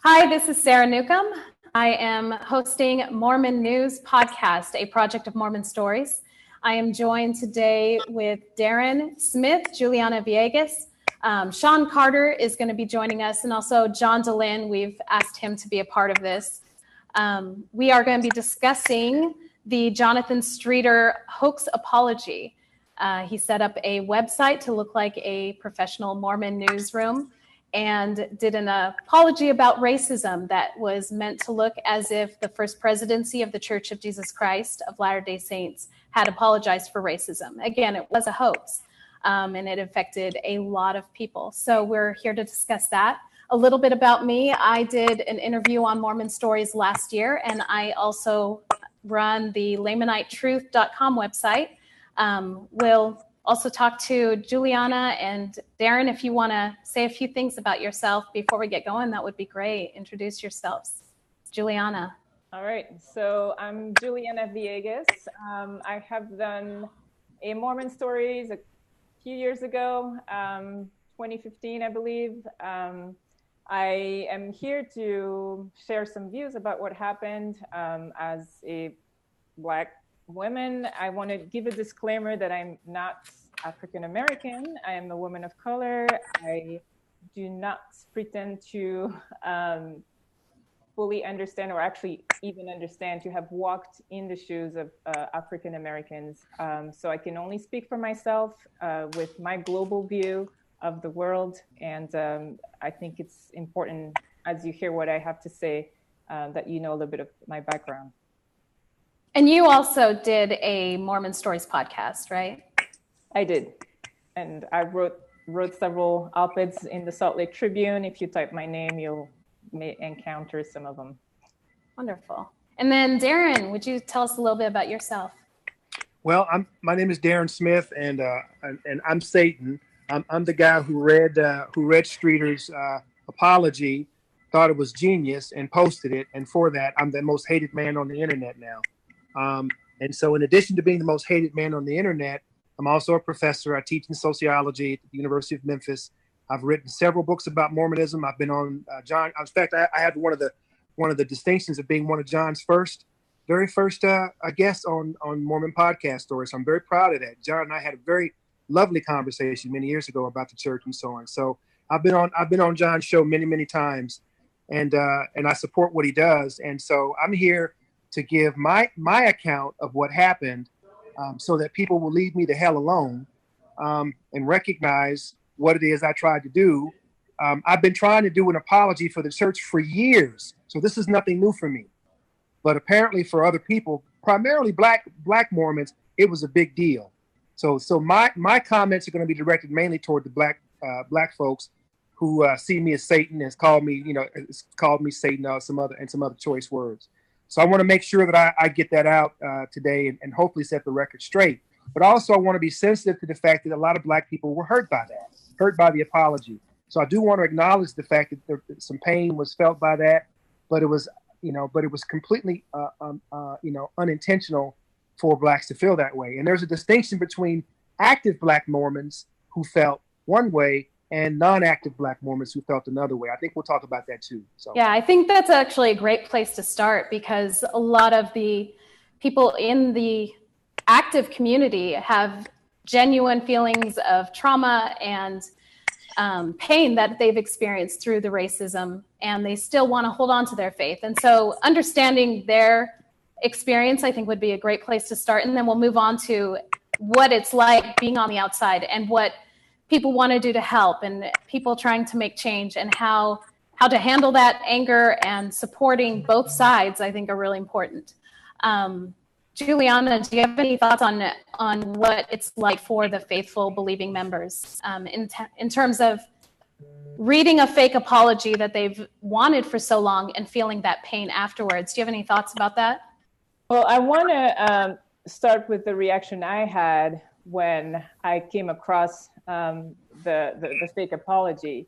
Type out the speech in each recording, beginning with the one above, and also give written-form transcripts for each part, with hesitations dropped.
Hi, this is Sarah Newcomb. I am hosting Mormon News Podcast, a project of Mormon Stories. I am joined today with Darron Smith, Julienna Viegas. Sean Carter is going to be joining us, and also John DeLynn. We've asked him to be a part of this. We are going to be discussing the Jonathan Streeter hoax apology. He set up a website to look like a professional Mormon newsroom and did an apology about racism that was meant to look as if the first presidency of the Church of Jesus Christ of Latter-day Saints had apologized for racism. Again, it was a hoax, and it affected a lot of people. So we're here to discuss that. A little bit about me. I did an interview on Mormon Stories last year, and I also run the LamaniteTruth.com website. We'll also talk to Julienna and Darron. If you want to say a few things about yourself before we get going, that would be great. Introduce yourselves. Julienna. All right. So I'm Julienna Viegas. I have done a Mormon Stories a few years ago, 2015, I believe. I am here to share some views about what happened as a Black woman. I want to give a disclaimer that I'm not African American. I am a woman of color. I do not pretend to fully understand, or actually even understand, to have walked in the shoes of African Americans. So I can only speak for myself with my global view of the world. And I think it's important, as you hear what I have to say, that you know a little bit of my background. And you also did a Mormon Stories podcast, right? I did. And I wrote several op-eds in the Salt Lake Tribune. If you type my name, you may encounter some of them. Wonderful. And then Darron, would you tell us a little bit about yourself? Well, my name is Darren Smith, and I'm Satan. I'm the guy who read Streeter's apology, thought it was genius, and posted it. And for that, I'm the most hated man on the internet now. And so in addition to being the most hated man on the internet, I'm also a professor. I teach in sociology at the University of Memphis. I've written several books about Mormonism. I've been on John. In fact, I had one of the distinctions of being one of John's very first guests on Mormon Podcast Stories. So I'm very proud of that. John and I had a very lovely conversation many years ago about the church and so on. So I've been on John's show many times, and I support what he does. And so I'm here to give my account of what happened, so that people will leave me the hell alone, and recognize what it is I tried to do. I've been trying to do an apology for the church for years, so this is nothing new for me. But apparently for other people, primarily black Mormons, it was a big deal. So my comments are going to be directed mainly toward the black folks who see me as Satan, has called me Satan, some other choice words. So I want to make sure that I get that out today and hopefully set the record straight. But also I want to be sensitive to the fact that a lot of Black people were hurt by the apology. So I do want to acknowledge the fact that some pain was felt by that, but it was completely unintentional for Blacks to feel that way. And there's a distinction between active Black Mormons who felt one way and non-active Black Mormons who felt another way. I think we'll talk about that too. So. Yeah, I think that's actually a great place to start, because a lot of the people in the active community have genuine feelings of trauma and pain that they've experienced through the racism, and they still want to hold on to their faith. And so understanding their experience, I think, would be a great place to start. And then we'll move on to what it's like being on the outside and what people want to do to help, and people trying to make change, and how to handle that anger, and supporting both sides, I think, are really important. Julienna, do you have any thoughts on what it's like for the faithful believing members in terms of reading a fake apology that they've wanted for so long and feeling that pain afterwards? Do you have any thoughts about that? Well, I want to start with the reaction I had when I came across the fake apology.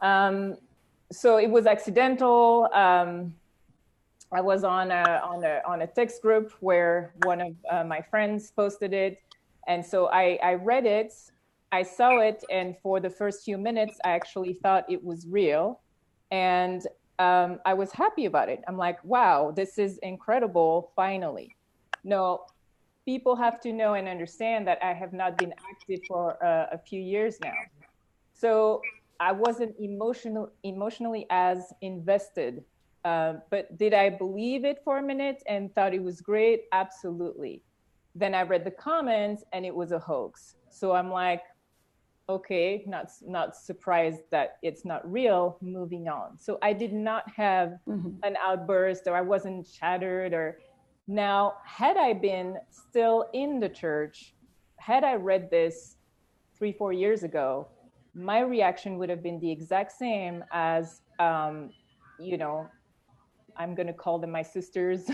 So it was accidental. I was on a text group where one of my friends posted it, and so I read it. I saw it, and for the first few minutes, I actually thought it was real. And I was happy about it. I'm like, wow, this is incredible, finally. No, people have to know and understand that I have not been active for a few years now. So I wasn't emotionally as invested. But did I believe it for a minute and thought it was great? Absolutely. Then I read the comments and it was a hoax. So I'm like, okay, not surprised that it's not real, moving on. So I did not have an outburst, or I wasn't shattered. Or now, had I been still in the church, had I read this 3-4 years ago, my reaction would have been the exact same as, you know, I'm going to call them my sisters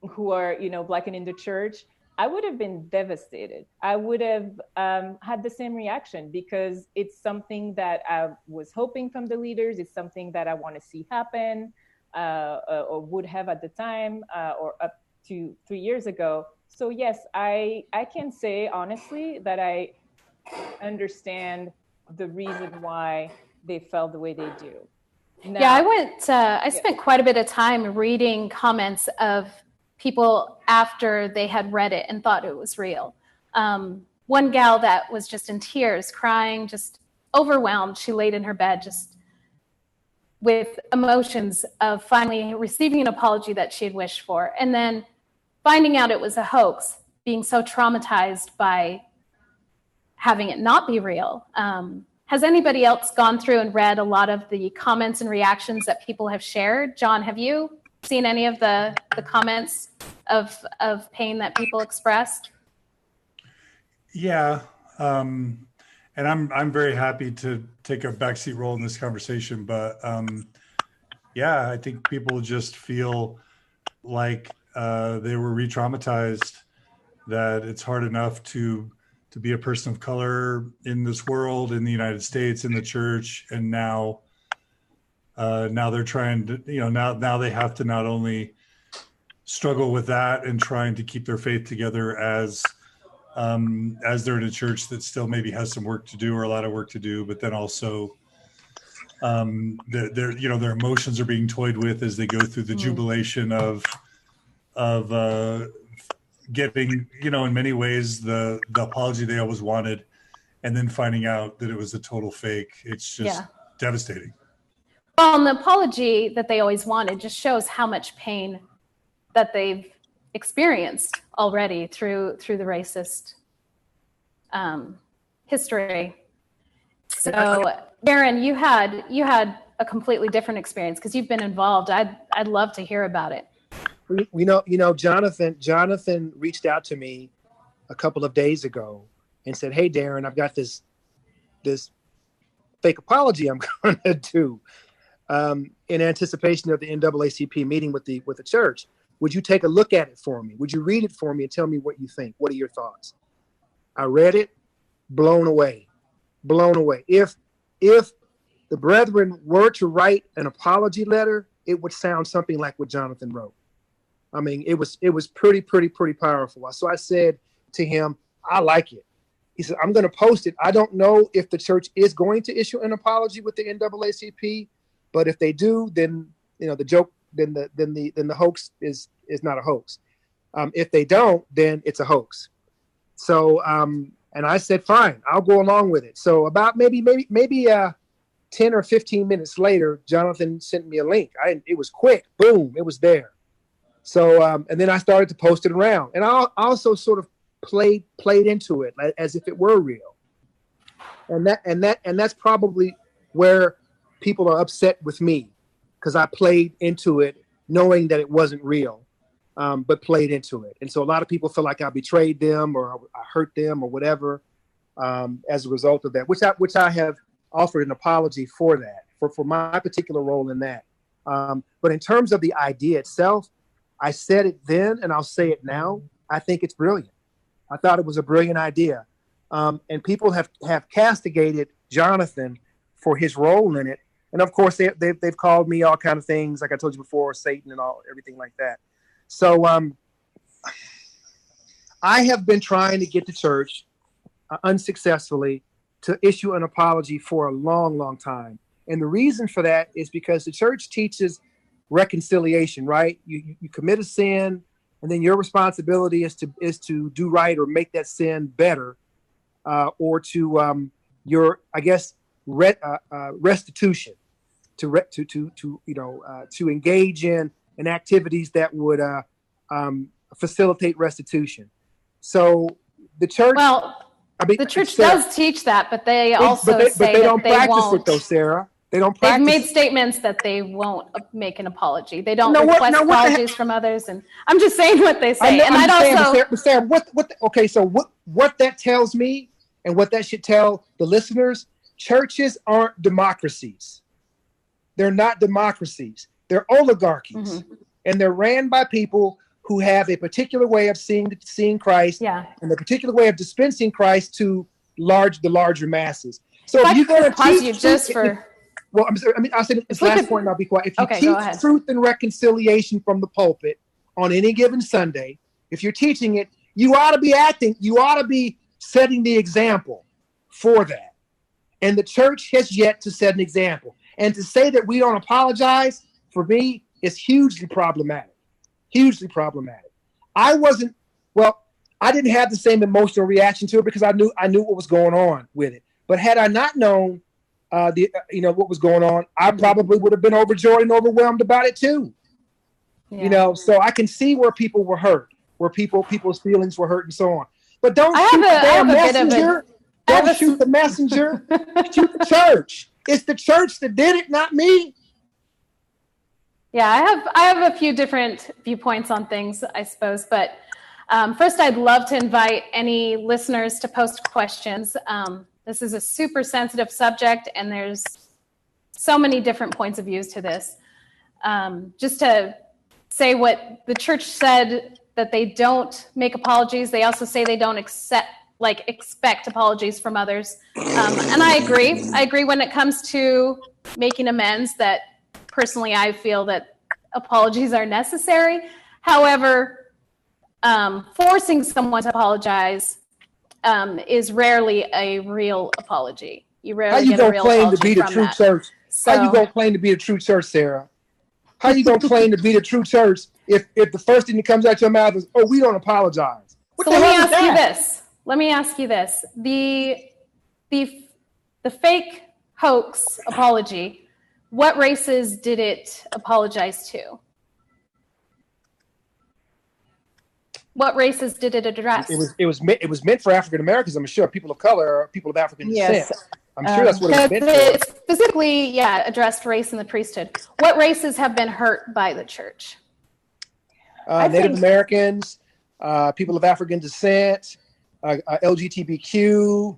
who are, you know, Black and in the church. I would have been devastated. I would have had the same reaction, because it's something that I was hoping from the leaders. It's something that I want to see happen, or would have at the time, or up to 3 years ago. So yes, I can say honestly that I understand the reason why they felt the way they do. Now, yeah, I spent quite a bit of time reading comments of people after they had read it and thought it was real. One gal that was just in tears, crying, just overwhelmed. She laid in her bed just with emotions of finally receiving an apology that she had wished for, and then finding out it was a hoax, being so traumatized by having it not be real. Has anybody else gone through and read a lot of the comments and reactions that people have shared? John, have you seen any of the comments of pain that people expressed? Yeah, and I'm very happy to take a backseat role in this conversation. But yeah, I think people just feel like they were re-traumatized, that it's hard enough to be a person of color in this world, in the United States, in the church, and now they're trying to, you know, now they have to not only struggle with that and trying to keep their faith together as they're in a church that still maybe has some work to do, or a lot of work to do, but then also their emotions are being toyed with as they go through the jubilation of getting, you know, in many ways the apology they always wanted, and then finding out that it was a total fake. It's just devastating. Well, and the apology that they always wanted just shows how much pain that they've experienced already through the racist history. So, Darren, you had a completely different experience because you've been involved. I'd love to hear about it. You know, Jonathan reached out to me a couple of days ago and said, "Hey, Darren, I've got this fake apology I'm going to do in anticipation of the NAACP meeting with the church. Would you take a look at it for me? Would you read it for me and tell me what you think? What are your thoughts?" I read it, blown away. If the brethren were to write an apology letter, it would sound something like what Jonathan wrote. I mean, it was pretty powerful. So I said to him, "I like it." He said, "I'm going to post it. I don't know if the church is going to issue an apology with the NAACP, but if they do, then, you know, the joke, then the hoax is not a hoax. If they don't, then it's a hoax." So, and I said, "Fine, I'll go along with it." So about maybe 10 or 15 minutes later, Jonathan sent me a link. It was quick, boom, it was there. So, and then I started to post it around, and I also sort of played into it as if it were real. And that's probably where people are upset with me, because I played into it knowing that it wasn't real, but played into it. And so a lot of people feel like I betrayed them or I hurt them or whatever as a result of that, which I have offered an apology for that, for my particular role in that. But in terms of the idea itself, I said it then and I'll say it now. I think it's brilliant. I thought it was a brilliant idea. And people have castigated Jonathan for his role in it. And of course, they've called me all kind of things, like I told you before, Satan and everything like that. So I have been trying to get the church unsuccessfully to issue an apology for a long, long time. And the reason for that is because the church teaches reconciliation, right? You commit a sin, and then your responsibility is to do right or make that sin better, or to restitution, to engage in activities that would facilitate restitution. So the church. Well, the church does teach that, but they also say they don't that they practice won't. it though, Sarah. They don't practice. They've made statements that they won't make an apology. They don't request apologies from others, and I'm just saying what they say. Sarah, what that tells me, and what that should tell the listeners, churches aren't democracies. They're not democracies. They're oligarchies, and they're ran by people who have a particular way of seeing Christ, and a particular way of dispensing Christ to the larger masses. So if you're going to teach you just for. Well, I'll say this last point and I'll be quiet. If you teach truth and reconciliation from the pulpit on any given Sunday, if you're teaching it, you ought to be setting the example for that. And the church has yet to set an example. And to say that we don't apologize, for me, is hugely problematic. Hugely problematic. I didn't have the same emotional reaction to it because I knew what was going on with it. But had I not known what was going on, I probably would have been overjoyed and overwhelmed about it too. Yeah. So I can see where people were hurt, where people's feelings were hurt and so on. But don't shoot the damn messenger. Don't shoot the messenger. Shoot the church. It's the church that did it, not me. Yeah, I have a few different viewpoints on things, I suppose. But first, I'd love to invite any listeners to post questions. This is a super sensitive subject, and there's so many different points of views to this. Just to say what the church said, that they don't make apologies. They also say they don't expect apologies from others. And I agree. I agree when it comes to making amends, that personally I feel that apologies are necessary. However, forcing someone to apologize is rarely a real apology. You rarely get a real apology from that. How you gonna claim to be a true church, Sarah? How you gonna claim to be the true church if the first thing that comes out your mouth is, "Oh, we don't apologize"? So let me ask you this: the fake hoax apology, what races did it apologize to? What races did it address? It was meant for African Americans. I'm sure people of color or people of African descent. I'm sure that's what it was meant for. It specifically, addressed race in the priesthood. What races have been hurt by the church? Native Americans, people of African descent, LGBTQ.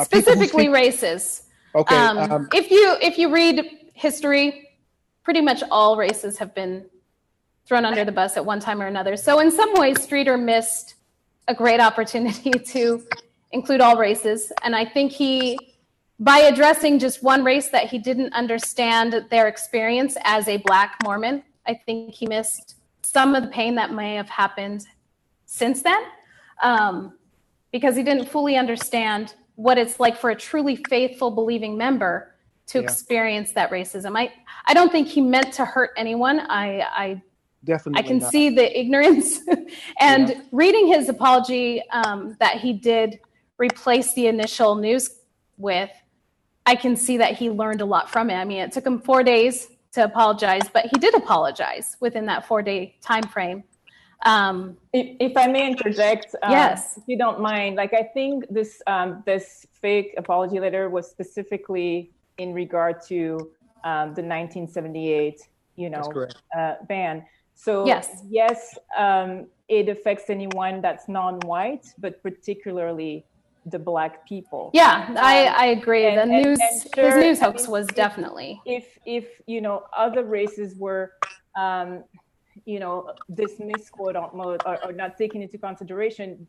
Specifically races. Okay. If you read history, pretty much all races have been thrown under the bus at one time or another. So in some ways, Streeter missed a great opportunity to include all races. And I think by addressing just one race that he didn't understand their experience as a Black Mormon, I think he missed some of the pain that may have happened since then, because he didn't fully understand what it's like for a truly faithful, believing member to experience that racism. I don't think he meant to hurt anyone. Definitely I can see the ignorance. And reading his apology that he did replace the initial news with, I can see that he learned a lot from it. I mean, it took him 4 days to apologize, but he did apologize within that 4-day time frame. If I may interject, yes, if you don't mind, I think this fake apology letter was specifically in regard to the 1978, ban. So yes, it affects anyone that's non-white, but particularly the Black people. Yeah, I agree. His news hoax was definitely. If other races were, dismissed, quote unquote, or not taken into consideration,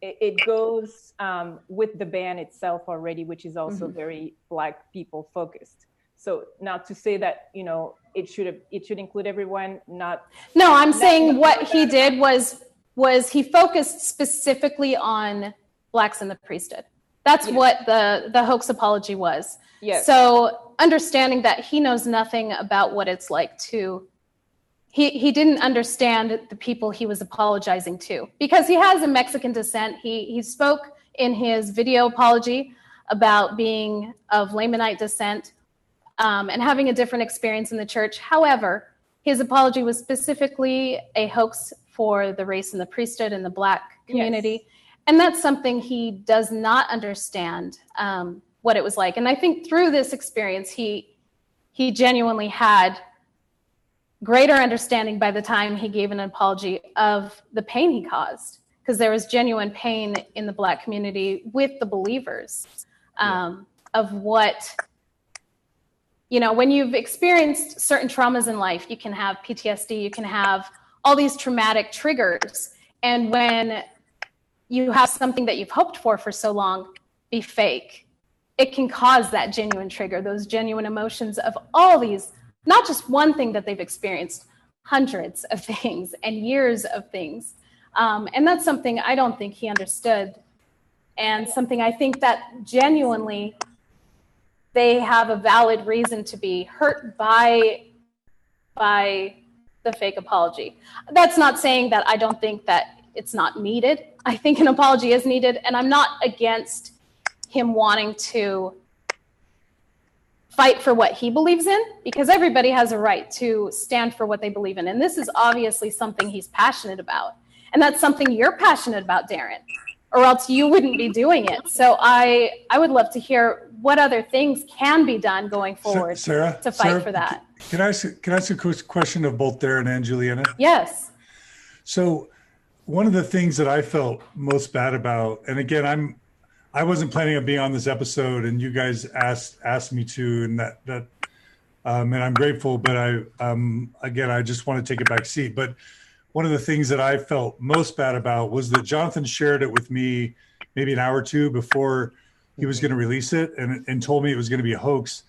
it goes with the ban itself already, which is also very Black people focused. So not to say that, it should include everyone, No, I'm saying what he did was he focused specifically on Blacks in the priesthood. That's what the hoax apology was. Yes. So understanding that he knows nothing about what it's like to, he didn't understand the people he was apologizing to, because he has a Mexican descent. He spoke in his video apology about being of Lamanite descent and having a different experience in the church. However, his apology was specifically a hoax for the race and the priesthood and the Black community. Yes. And that's something he does not understand what it was like. And I think through this experience, he genuinely had greater understanding by the time he gave an apology of the pain he caused, because there was genuine pain in the Black community with the believers of what, you know, when you've experienced certain traumas in life, you can have PTSD, you can have all these traumatic triggers. And when you have something that you've hoped for so long be fake, it can cause that genuine trigger, those genuine emotions of all these, not just one thing that they've experienced, hundreds of things and years of things. And that's something I don't think he understood, and something I think that genuinely they have a valid reason to be hurt by the fake apology. That's not saying that I don't think that it's not needed. I think an apology is needed, and I'm not against him wanting to fight for what he believes in, because everybody has a right to stand for what they believe in. And this is obviously something he's passionate about. And that's something you're passionate about, Darren, or else you wouldn't be doing it. So I would love to hear what other things can be done going forward Sarah, to fight for that. Can I ask a question of both Darren and Julienna? Yes. So one of the things that I felt most bad about, and again, I wasn't planning on being on this episode, and you guys asked me to, and that and I'm grateful, but I just want to take a back seat. But one of the things that I felt most bad about was that Jonathan shared it with me maybe an hour or two before he was going to release it, and told me it was going to be a hoax.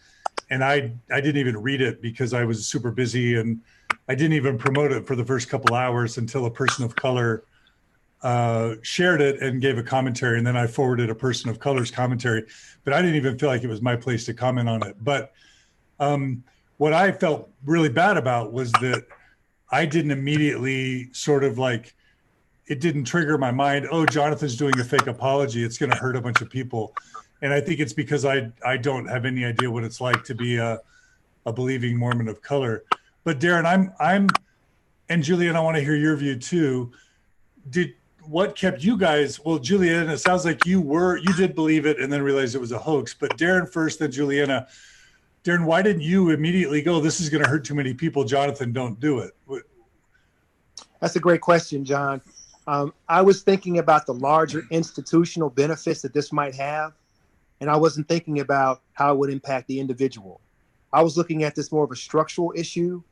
And I didn't even read it because I was super busy, and I didn't even promote it for the first couple hours until a person of color shared it and gave a commentary, and then I forwarded a person of color's commentary, but I didn't even feel like it was my place to comment on it. But what I felt really bad about was that I didn't immediately sort of like, it didn't trigger my mind, oh, Jonathan's doing a fake apology, it's going to hurt a bunch of people. And I think it's because I don't have any idea what it's like to be a believing Mormon of color. But Darren, I'm and Julian, I want to hear your view too. What kept you guys? Well, Julianna, it sounds like you did believe it and then realized it was a hoax. But Darren first, then Julianna. Darren, why didn't you immediately go, this is going to hurt too many people, Jonathan, don't do it? That's a great question, John. I was thinking about the larger institutional benefits that this might have, and I wasn't thinking about how it would impact the individual. I was looking at this more of a structural issue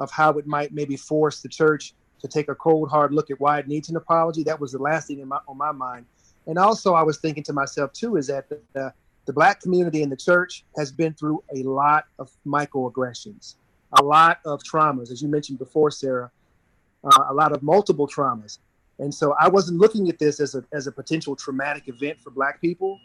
of how it might maybe force the church to take a cold, hard look at why it needs an apology. That was the last thing on my mind. And also I was thinking to myself too, is that the Black community in the church has been through a lot of microaggressions, a lot of traumas, as you mentioned before, Sarah, a lot of multiple traumas. And so I wasn't looking at this as a potential traumatic event for Black people.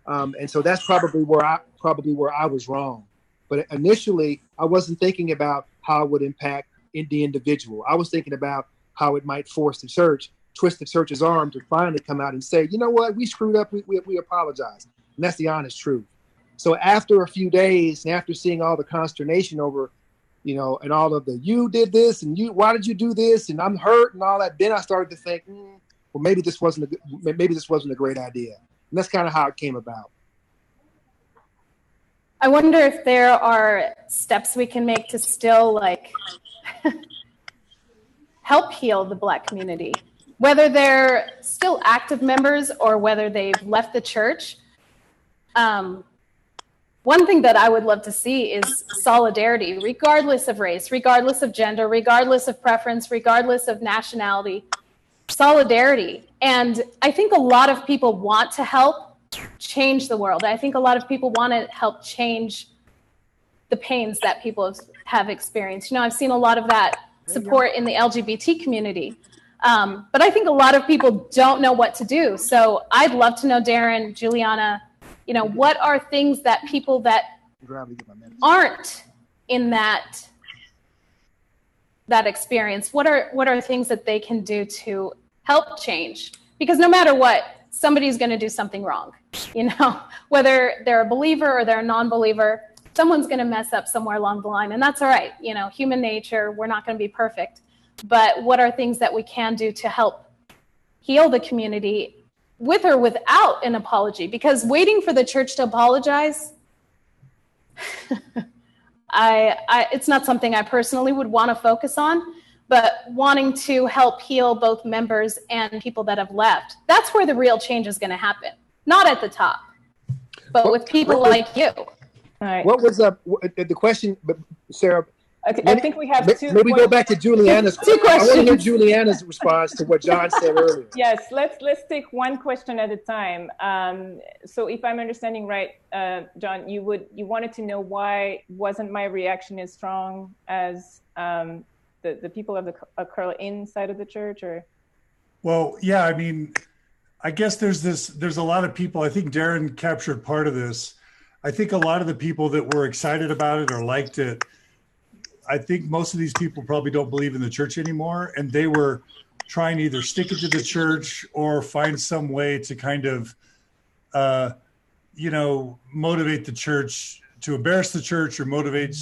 And so that's probably where I was wrong. But initially, I wasn't thinking about how it would impact the individual. I was thinking about how it might force the church, twist the church's arm to finally come out and say, you know what, we screwed up, we apologize. And that's the honest truth. So after a few days, and after seeing all the consternation over, and all of the, you did this, and why did you do this, and I'm hurt and all that, then I started to think, well, maybe this wasn't a great idea. And that's kind of how it came about. I wonder if there are steps we can make to still help heal the Black community, whether they're still active members or whether they've left the church. One thing that I would love to see is solidarity, regardless of race, regardless of gender, regardless of preference, regardless of nationality, solidarity. And I think a lot of people want to help change the world. I think a lot of people want to help change the pains that people have experienced. I've seen a lot of that support in the LGBT community. But I think a lot of people don't know what to do. So I'd love to know, Darren, Juliana, what are things that people that aren't in that experience, what are things that they can do to help change? Because no matter what, somebody's going to do something wrong, whether they're a believer or they're a non-believer, someone's going to mess up somewhere along the line. And that's all right. Human nature, we're not going to be perfect. But what are things that we can do to help heal the community with or without an apology? Because waiting for the church to apologize, it's not something I personally would want to focus on, but wanting to help heal both members and people that have left. That's where the real change is going to happen. Not at the top, but with people like you. All right. What was the question, Sarah? Okay, I think we have two. Maybe go back to Juliana's. Two questions. I want to hear Juliana's response to what John said earlier. Yes, let's take one question at a time. So if I'm understanding right, John, you wanted to know why wasn't my reaction as strong as the people of the color inside of the church, or? Well, yeah, I mean, I guess there's a lot of people. I think Darren captured part of this. I think a lot of the people that were excited about it or liked it, I think most of these people probably don't believe in the church anymore, and they were trying to either stick it to the church or find some way to kind of, motivate the church to embarrass the church or motivate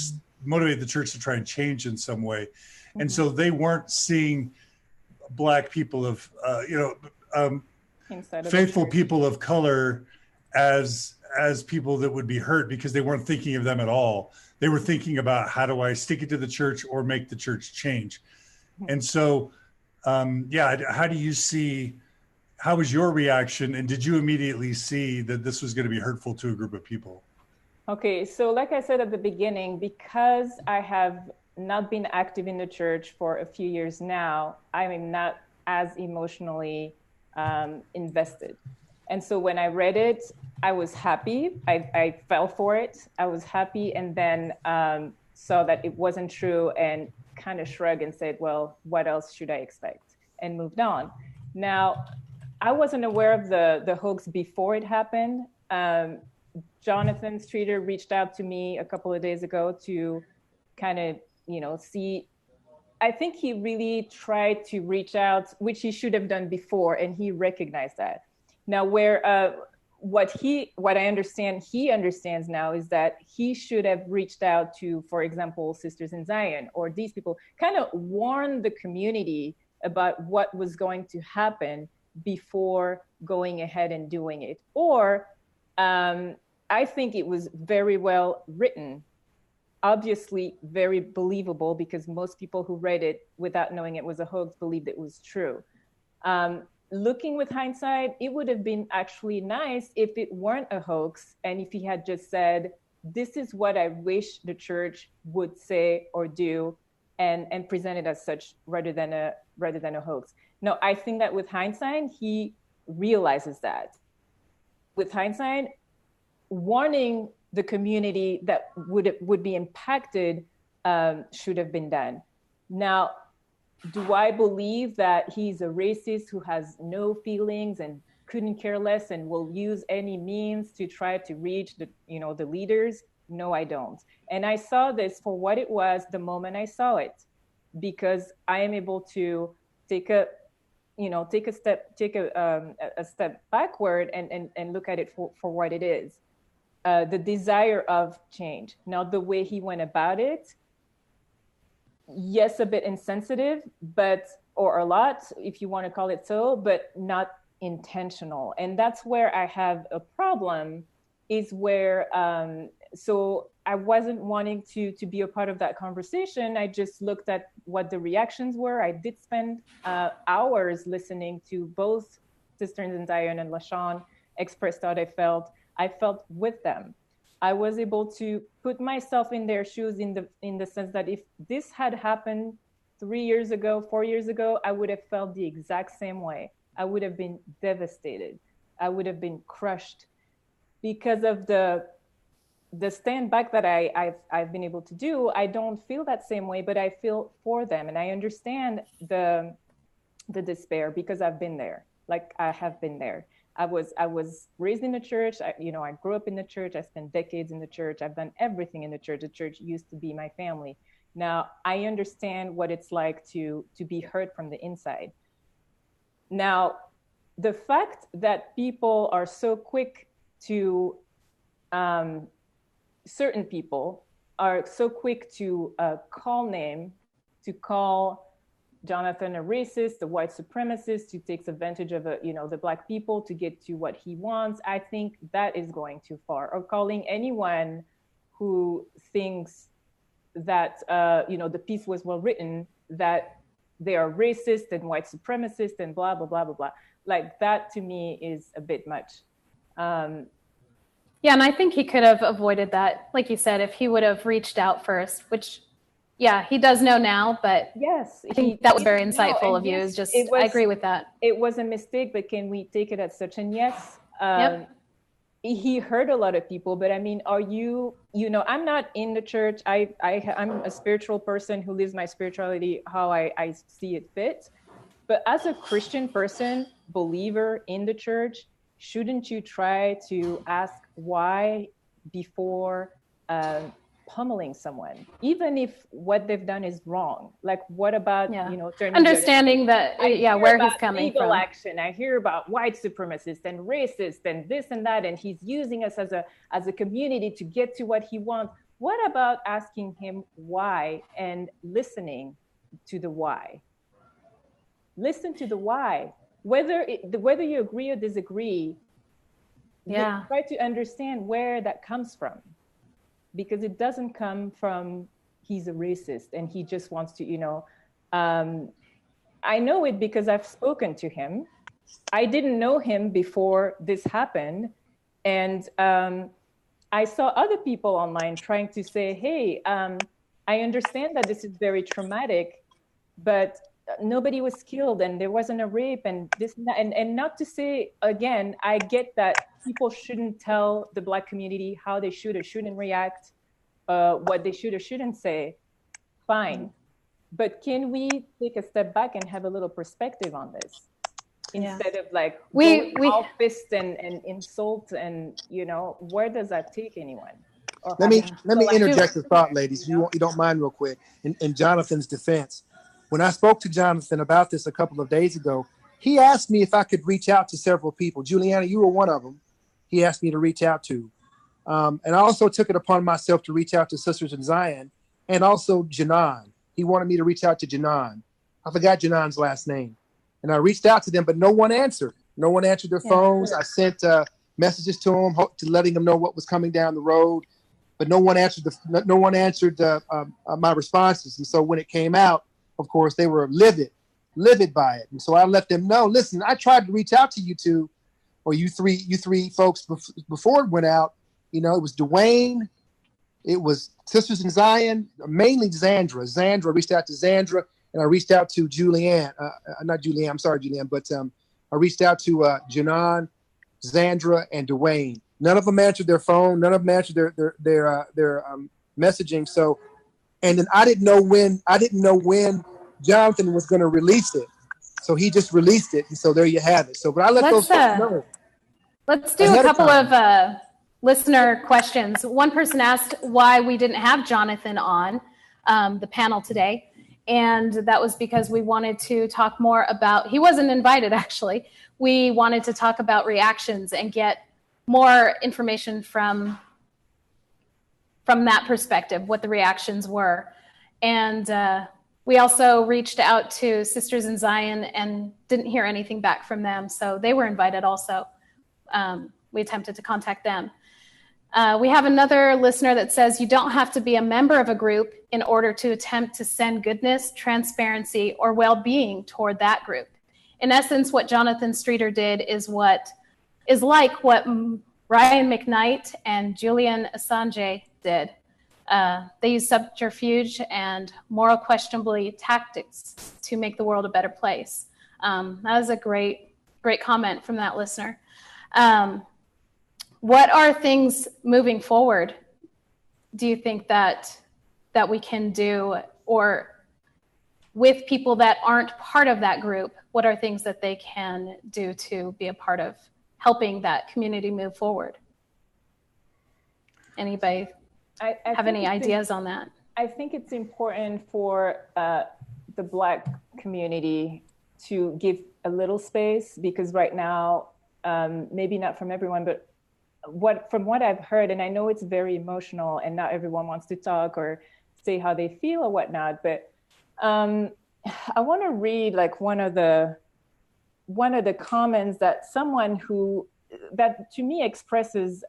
the church to try and change in some way. Mm-hmm. And so they weren't seeing Black people of, faithful people of color as people that would be hurt, because they weren't thinking of them at all. They were thinking about, how do I stick it to the church or make the church change? And so, how was your reaction? And did you immediately see that this was going to be hurtful to a group of people? Okay, so like I said at the beginning, because I have not been active in the church for a few years now, I am not as emotionally invested. And so when I read it, I was happy. I fell for it. I was happy, and then saw that it wasn't true and kind of shrugged and said, well, what else should I expect? And moved on. Now, I wasn't aware of the hoax before it happened. Jonathan Streeter reached out to me a couple of days ago to kind of, see. I think he really tried to reach out, which he should have done before, and he recognized that. Now, what I understand he understands now is that he should have reached out to, for example, Sisters in Zion or these people, kind of warn the community about what was going to happen before going ahead and doing it. Or I think it was very well written, obviously very believable, because most people who read it without knowing it was a hoax believed it was true. Looking with hindsight, it would have been actually nice if it weren't a hoax, and if he had just said, this is what I wish the church would say or do, and present it as such rather than a hoax. No, I think that with hindsight, he realizes that. With hindsight, warning the community that would be impacted should have been done. Now, do I believe that he's a racist who has no feelings and couldn't care less and will use any means to try to reach the leaders? No, I don't. And I saw this for what it was the moment I saw it, because I am able to take a step backward and look at it for what it is. The desire of change. Now, the way he went about it, yes, a bit insensitive, or a lot, if you want to call it so, but not intentional. And that's where I have a problem, is where, so I wasn't wanting to be a part of that conversation. I just looked at what the reactions were. I did spend hours listening to both Sisters in Zion and LaShawn express how I felt with them. I was able to put myself in their shoes in the sense that if this had happened 3 years ago, 4 years ago, I would have felt the exact same way. I would have been devastated. I would have been crushed because of the stand back that I've been able to do. I don't feel that same way, but I feel for them, and I understand the the despair, because I've been there. Like, I have been there. I was raised in the church. I grew up in the church. I spent decades in the church. I've done everything in the church. The church used to be my family. Now, I understand what it's like to be hurt from the inside. Now, the fact that people are so quick to, certain people are so quick to call Jonathan a racist, a white supremacist who takes advantage of the Black people to get to what he wants, I think that is going too far. Or calling anyone who thinks that the piece was well written, that they are racist and white supremacist and blah blah blah blah blah. Like, that to me is a bit much. Yeah, and I think he could have avoided that, like you said, if he would have reached out first, which, yeah, he does know now, but yes, I think that was very insightful of you. Yes, I agree with that. It was a mistake, but can we take it as such? And yes, Yep. He hurt a lot of people, but I mean, are you, I'm not in the church. I'm a spiritual person who lives my spirituality how I see it fit. But as a Christian person, believer in the church, shouldn't you try to ask why before pummeling someone, even if what they've done is wrong? Like, what about, understanding that, where he's coming legal from. action. I hear about white supremacists and racists and this and that, and he's using us as a community to get to what he wants. What about asking him why and listening to the why? Listen to the why. Whether you agree or disagree, try to understand where that comes from. Because it doesn't come from he's a racist and he just wants to, I know it because I've spoken to him. I didn't know him before this happened. And I saw other people online trying to say, hey, I understand that this is very traumatic, but nobody was killed and there wasn't a rape and this and that. And not to say, again, I get that people shouldn't tell the Black community how they should or shouldn't react, what they should or shouldn't say. Fine. But can we take a step back and have a little perspective on this? Instead of like we all fist and insult and, where does that take anyone? Let me interject a thought, ladies, if you don't mind, real quick, in Jonathan's defense. When I spoke to Jonathan about this a couple of days ago, he asked me if I could reach out to several people. Juliana, you were one of them. He asked me to reach out to. And I also took it upon myself to reach out to Sisters in Zion and also Janan. He wanted me to reach out to Janan. I forgot Janan's last name. And I reached out to them, but no one answered. No one answered their phones. I sent messages to them, to letting them know what was coming down the road. But no one answered my responses. And so when it came out, of course, they were livid by it. And so I let them know, listen, I tried to reach out to you two, or you three folks before it went out. It was Dwayne, it was Sisters in Zion, mainly Zandra. I reached out to Zandra, and I reached out to Julianne. Not Julianne, I'm sorry, Julianne, but I reached out to Janan, Zandra, and Dwayne. None of them answered their phone. None of them answered their messaging. So, and then I didn't know when Jonathan was going to release it. So he just released it, and so there you have it. So, but I let those folks know. Let's do a couple of listener questions. One person asked why we didn't have Jonathan on the panel today. And that was because we wanted to talk more about, he wasn't invited actually. We wanted to talk about reactions and get more information from that perspective, what the reactions were. And we also reached out to Sisters in Zion and didn't hear anything back from them. So they were invited also. We attempted to contact them. We have another listener that says you don't have to be a member of a group in order to attempt to send goodness, transparency, or well-being toward that group. In essence, what Jonathan Streeter did is like what Ryan McKnight and Julian Assange did. They used subterfuge and moral questionability tactics to make the world a better place. That was a great comment from that listener. What are things moving forward, do you think that we can do, or with people that aren't part of that group, what are things that they can do to be a part of helping that community move forward? Anybody have any ideas on that? I think it's important for the Black community to give a little space, because right now, maybe not from everyone, but from what I've heard, and I know it's very emotional and not everyone wants to talk or say how they feel or whatnot, but I want to read like one of the comments that that to me expresses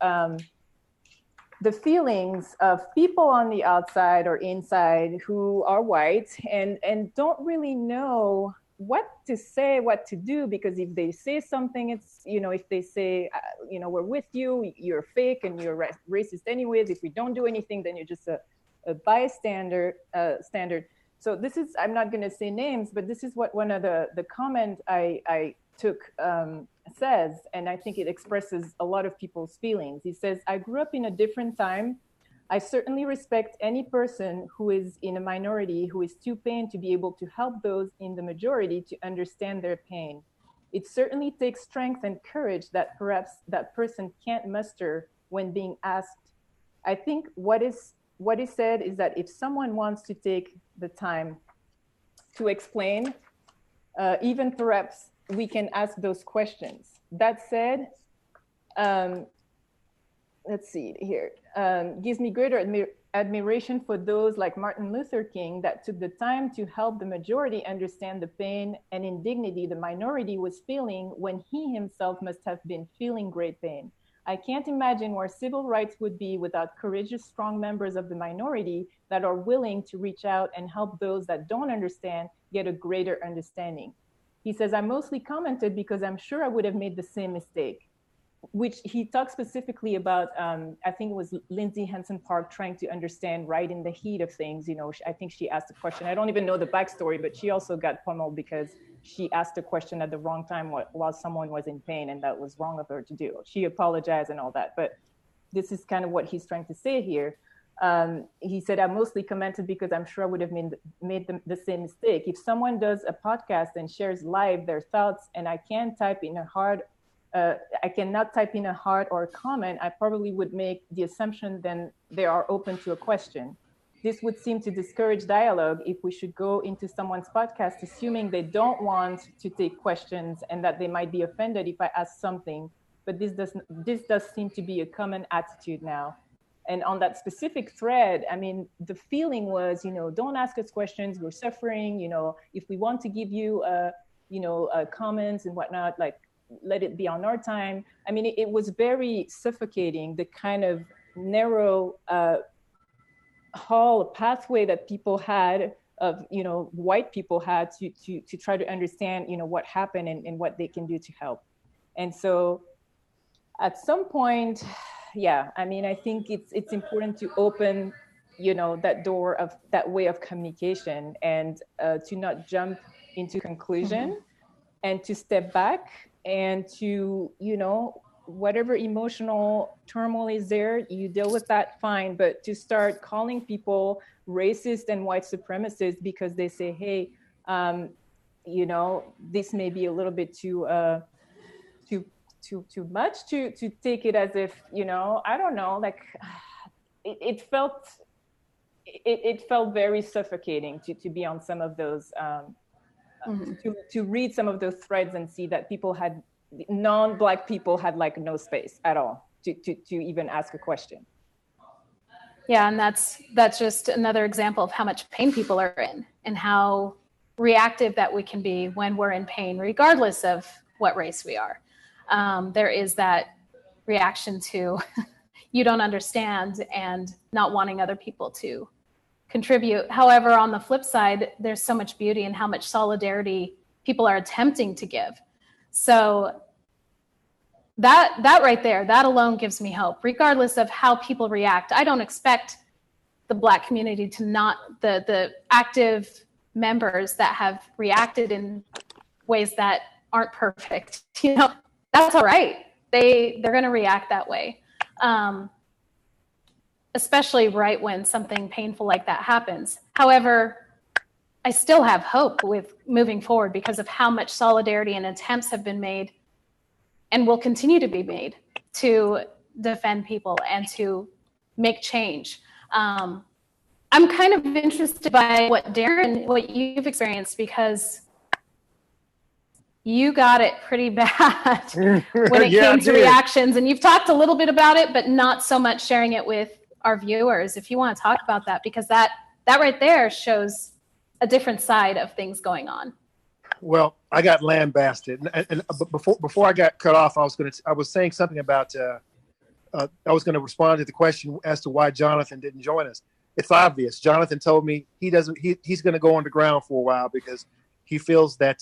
the feelings of people on the outside or inside who are white and don't really know what to say, what to do, because if they say something, it's, if they say, we're with you, you're fake and you're racist anyways. If we don't do anything, then you're just a bystander standard. So this is, I'm not going to say names, but this is what one of the comment I took says, and I think it expresses a lot of people's feelings. He says, I grew up in a different time. I certainly respect any person who is in a minority who is too pained to be able to help those in the majority to understand their pain. It certainly takes strength and courage that perhaps that person can't muster when being asked. I think what is said is that if someone wants to take the time to explain, even perhaps we can ask those questions. That said, let's see here, gives me greater admiration for those like Martin Luther King that took the time to help the majority understand the pain and indignity the minority was feeling when he himself must have been feeling great pain. I can't imagine where civil rights would be without courageous, strong members of the minority that are willing to reach out and help those that don't understand get a greater understanding. He says, I mostly commented because I'm sure I would have made the same mistake, which he talks specifically about, I think it was Lindsay Henson Park trying to understand right in the heat of things. I think she asked a question. I don't even know the backstory, but she also got pummeled because she asked a question at the wrong time while someone was in pain, and that was wrong of her to do. She apologized and all that, but this is kind of what he's trying to say here. He said, I mostly commented because I'm sure I would have made the same mistake. If someone does a podcast and shares live their thoughts and I cannot type in a heart or a comment, I probably would make the assumption then they are open to a question. This would seem to discourage dialogue if we should go into someone's podcast assuming they don't want to take questions and that they might be offended if I ask something. But this does seem to be a common attitude now. And on that specific thread, I mean, the feeling was, don't ask us questions, we're suffering, if we want to give you, comments and whatnot, like, let it be on our time. I mean, it was very suffocating, the kind of narrow pathway that people had of, white people had to try to understand, what happened and what they can do to help. And so at some point, I mean, I think it's important to open, that door of that way of communication and to not jump into conclusion and to step back and to, whatever emotional turmoil is there, you deal with that, fine. But to start calling people racist and white supremacists because they say, hey, this may be a little bit too much to take it as if, I don't know, like it felt very suffocating to be on some of those, to read some of those threads and see that non-Black people had like no space at all to even ask a question. Yeah, and that's just another example of how much pain people are in and how reactive that we can be when we're in pain, regardless of what race we are. There is that reaction to you don't understand and not wanting other people to contribute. However, on the flip side, there's so much beauty in how much solidarity people are attempting to give. So that right there, that alone gives me hope, regardless of how people react. I don't expect the Black community to not, the active members that have reacted in ways that aren't perfect, that's all right. They're going to react that way. Especially right when something painful like that happens. However, I still have hope with moving forward because of how much solidarity and attempts have been made and will continue to be made to defend people and to make change. I'm kind of interested by what you've experienced, because you got it pretty bad when it came to reactions, and you've talked a little bit about it, but not so much sharing it with our viewers. If you want to talk about that, because that right there shows a different side of things going on. Well, I got lambasted, and before I got cut off, I was saying something about I was going to respond to the question as to why Jonathan didn't join us. It's obvious. Jonathan told me he's going to go underground for a while because he feels that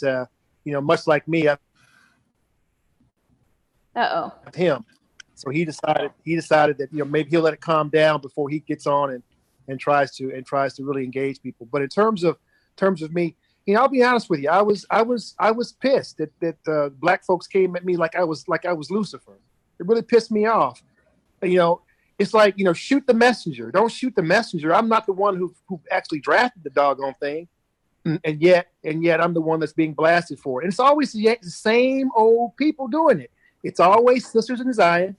much like me, him. So he decided that maybe he'll let it calm down before he gets on and tries to really engage people. But in terms of me, I'll be honest with you. I was pissed that black folks came at me like I was Lucifer. It really pissed me off. It's like, shoot the messenger. Don't shoot the messenger. I'm not the one who actually drafted the doggone thing. And yet I'm the one that's being blasted for it. And it's always the same old people doing it. It's always Sisters in Zion.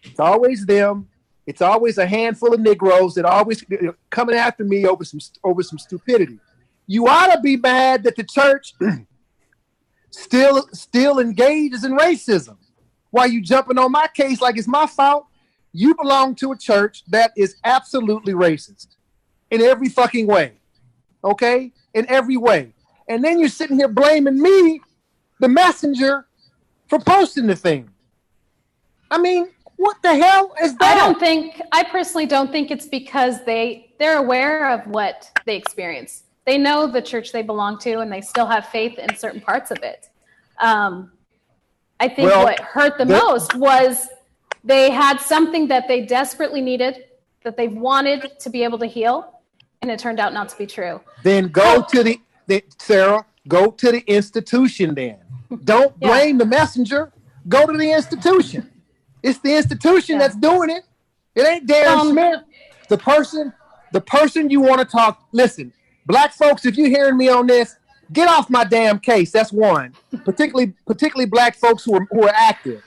It's always them. It's always a handful of Negroes that always coming after me over some stupidity. You ought to be mad that the church still engages in racism. Why you jumping on my case like it's my fault? You belong to a church that is absolutely racist in every fucking way. Okay? In every way. And then you're sitting here blaming me, the messenger, for posting the thing. I mean, what the hell is that? I personally don't think it's because they're aware of what they experience. They know the church they belong to, and they still have faith in certain parts of it. I think what hurt the most was they had something that they desperately needed, that they wanted to be able to heal, and it turned out not to be true. Then Sarah, go to the institution then. Don't blame the messenger. Go to the institution. It's the institution that's doing it. It ain't Darren Smith. The person you want to talk. Listen, black folks, if you're hearing me on this, get off my damn case. That's one. Particularly black folks who are active.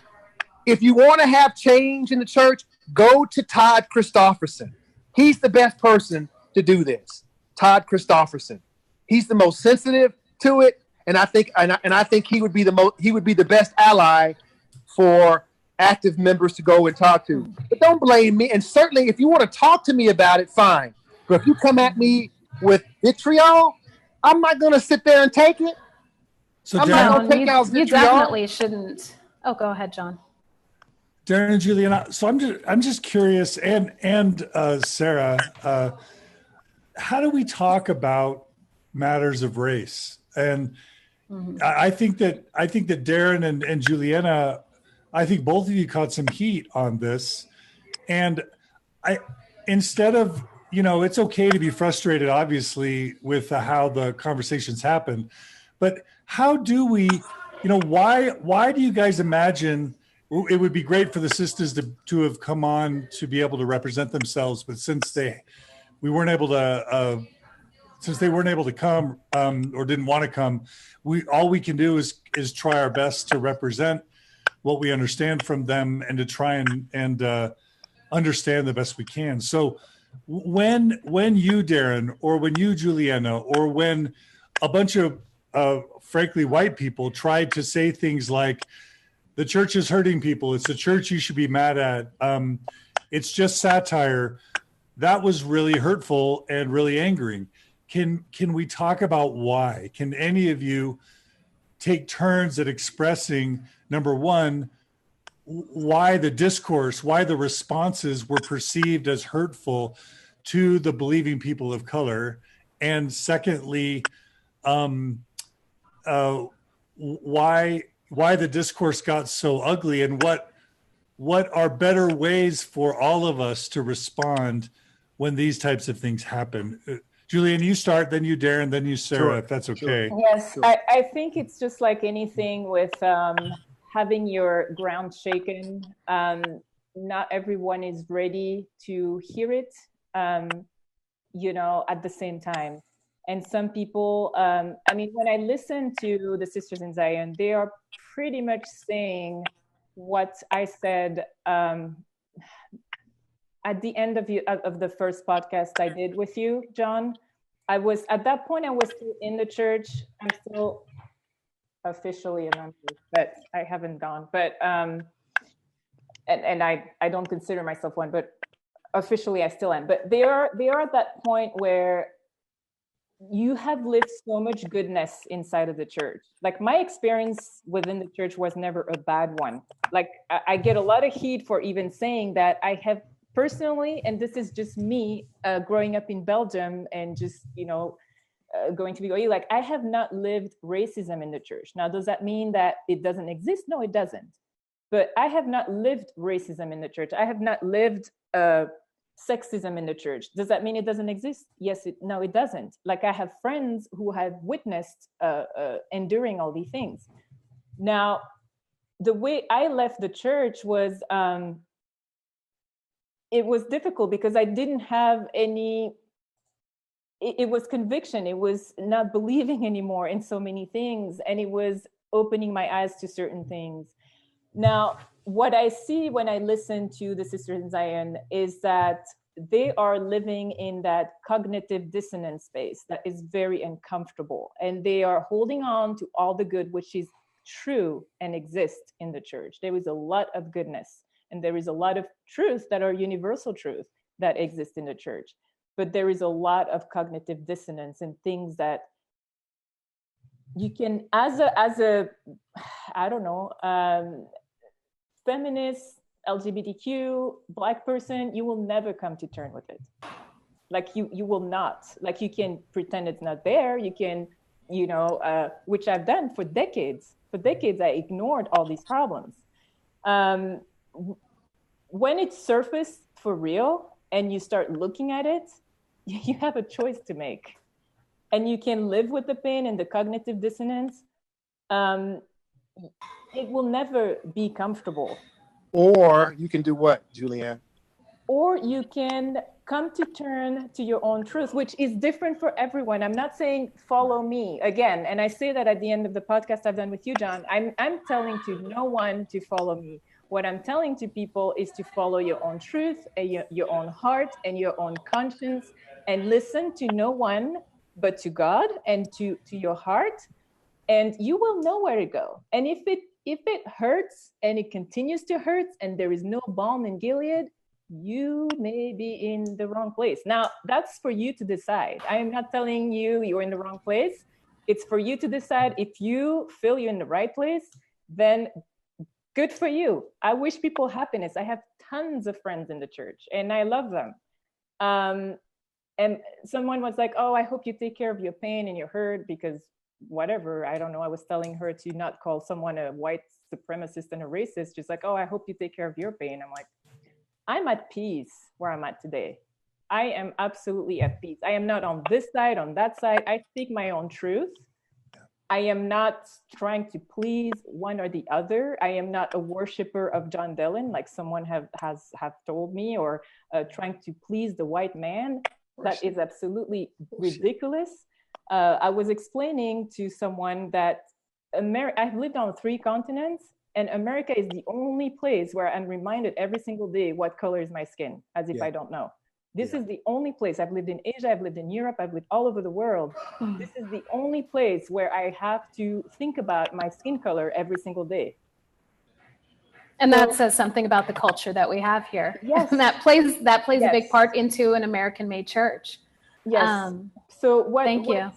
If you want to have change in the church, go to Todd Christofferson. He's the best person to do this. Todd Christofferson. He's the most sensitive to it, and I think he would be the best ally for active members to go and talk to. But don't blame me. And certainly, if you want to talk to me about it, fine. But if you come at me with vitriol, I'm not going to sit there and take it. So I'm not going to take out vitriol. You definitely shouldn't. Oh, go ahead, John. Darren and Julienna, so I'm just curious, and Sarah, how do we talk about matters of race? And I think that Darren and Julienna, I think both of you caught some heat on this. And instead of, it's okay to be frustrated, obviously, with how the conversations happen, but how do we, why do you guys imagine it would be great for the sisters to have come on to be able to represent themselves, but since they weren't able to come or didn't want to come, all we can do is try our best to represent what we understand from them and to try and understand the best we can. So when you, Darren, or when you, Julienna, or when a bunch of frankly white people tried to say things like, the church is hurting people, it's the church you should be mad at, it's just satire, that was really hurtful and really angering. Can we talk about why? Can any of you take turns at expressing, number one, why the discourse, why the responses were perceived as hurtful to the believing people of color? And secondly, why the discourse got so ugly, and what are better ways for all of us to respond when these types of things happen? Julian, you start, then you, Darren, then you, Sarah, sure, if that's okay. Sure. Yes, sure. I think it's just like anything with having your ground shaken. Not everyone is ready to hear it, at the same time. And some people, I mean, when I listen to the Sisters in Zion, they are pretty much saying what I said at the end of the first podcast I did with you, John. I was, at that point, I was still in the church. I'm still officially a member, but I haven't gone. But and I don't consider myself one, but officially I still am. But they are at that point where you have lived so much goodness inside of the church. Like, my experience within the church was never a bad one. Like, I get a lot of heat for even saying that. I have personally, and this is just me growing up in Belgium and just, going to be going, like, I have not lived racism in the church. Now, does that mean that it doesn't exist? No, it doesn't. But I have not lived racism in the church. I have not lived sexism in the church. Does that mean it doesn't exist? Yes. No, it doesn't. Like, I have friends who have witnessed enduring all these things. Now, the way I left the church was, it was difficult because I didn't have any, it was conviction. It was not believing anymore in so many things. And it was opening my eyes to certain things. Now, what I see when I listen to the Sisters in Zion is that they are living in that cognitive dissonance space that is very uncomfortable. And they are holding on to all the good, which is true and exists in the church. There is a lot of goodness, and there is a lot of truth that are universal truth that exist in the church. But there is a lot of cognitive dissonance and things that you can, as a I don't know, feminist, LGBTQ, Black person, you will never come to terms with it. Like, you will not. Like, you can pretend it's not there. You can, which I've done for decades. For decades, I ignored all these problems. When it surfaced for real and you start looking at it, you have a choice to make. And you can live with the pain and the cognitive dissonance. It will never be comfortable. Or you can do what, Julianne? Or you can come to turn to your own truth, which is different for everyone. I'm not saying follow me again. And I say that at the end of the podcast I've done with you, John. I'm telling to no one to follow me. What I'm telling to people is to follow your own truth, and your own heart and your own conscience, and listen to no one but to God and to your heart. And you will know where to go. And if it hurts and it continues to hurt and there is no balm in Gilead, you may be in the wrong place. Now, that's for you to decide. I am not telling you you're in the wrong place. It's for you to decide. If you feel you're in the right place, then good for you. I wish people happiness. I have tons of friends in the church and I love them. And someone was like, oh, I hope you take care of your pain and your hurt because whatever, I don't know. I was telling her to not call someone a white supremacist and a racist. Just like, oh, I hope you take care of your pain. I'm like, I'm at peace where I'm at today. I am absolutely at peace. I am not on this side, on that side. I speak my own truth. I am not trying to please one or the other. I am not a worshiper of John Dillon, like someone have told me, or trying to please the white man. That is absolutely ridiculous. I was explaining to someone that I've lived on 3 continents, and America is the only place where I'm reminded every single day what color is my skin, as if I don't know. This is the only place. I've lived in Asia, I've lived in Europe, I've lived all over the world. This is the only place where I have to think about my skin color every single day. And that says something about the culture that we have here. Yes. And that plays a big part into an American-made church. Yes. So thank you.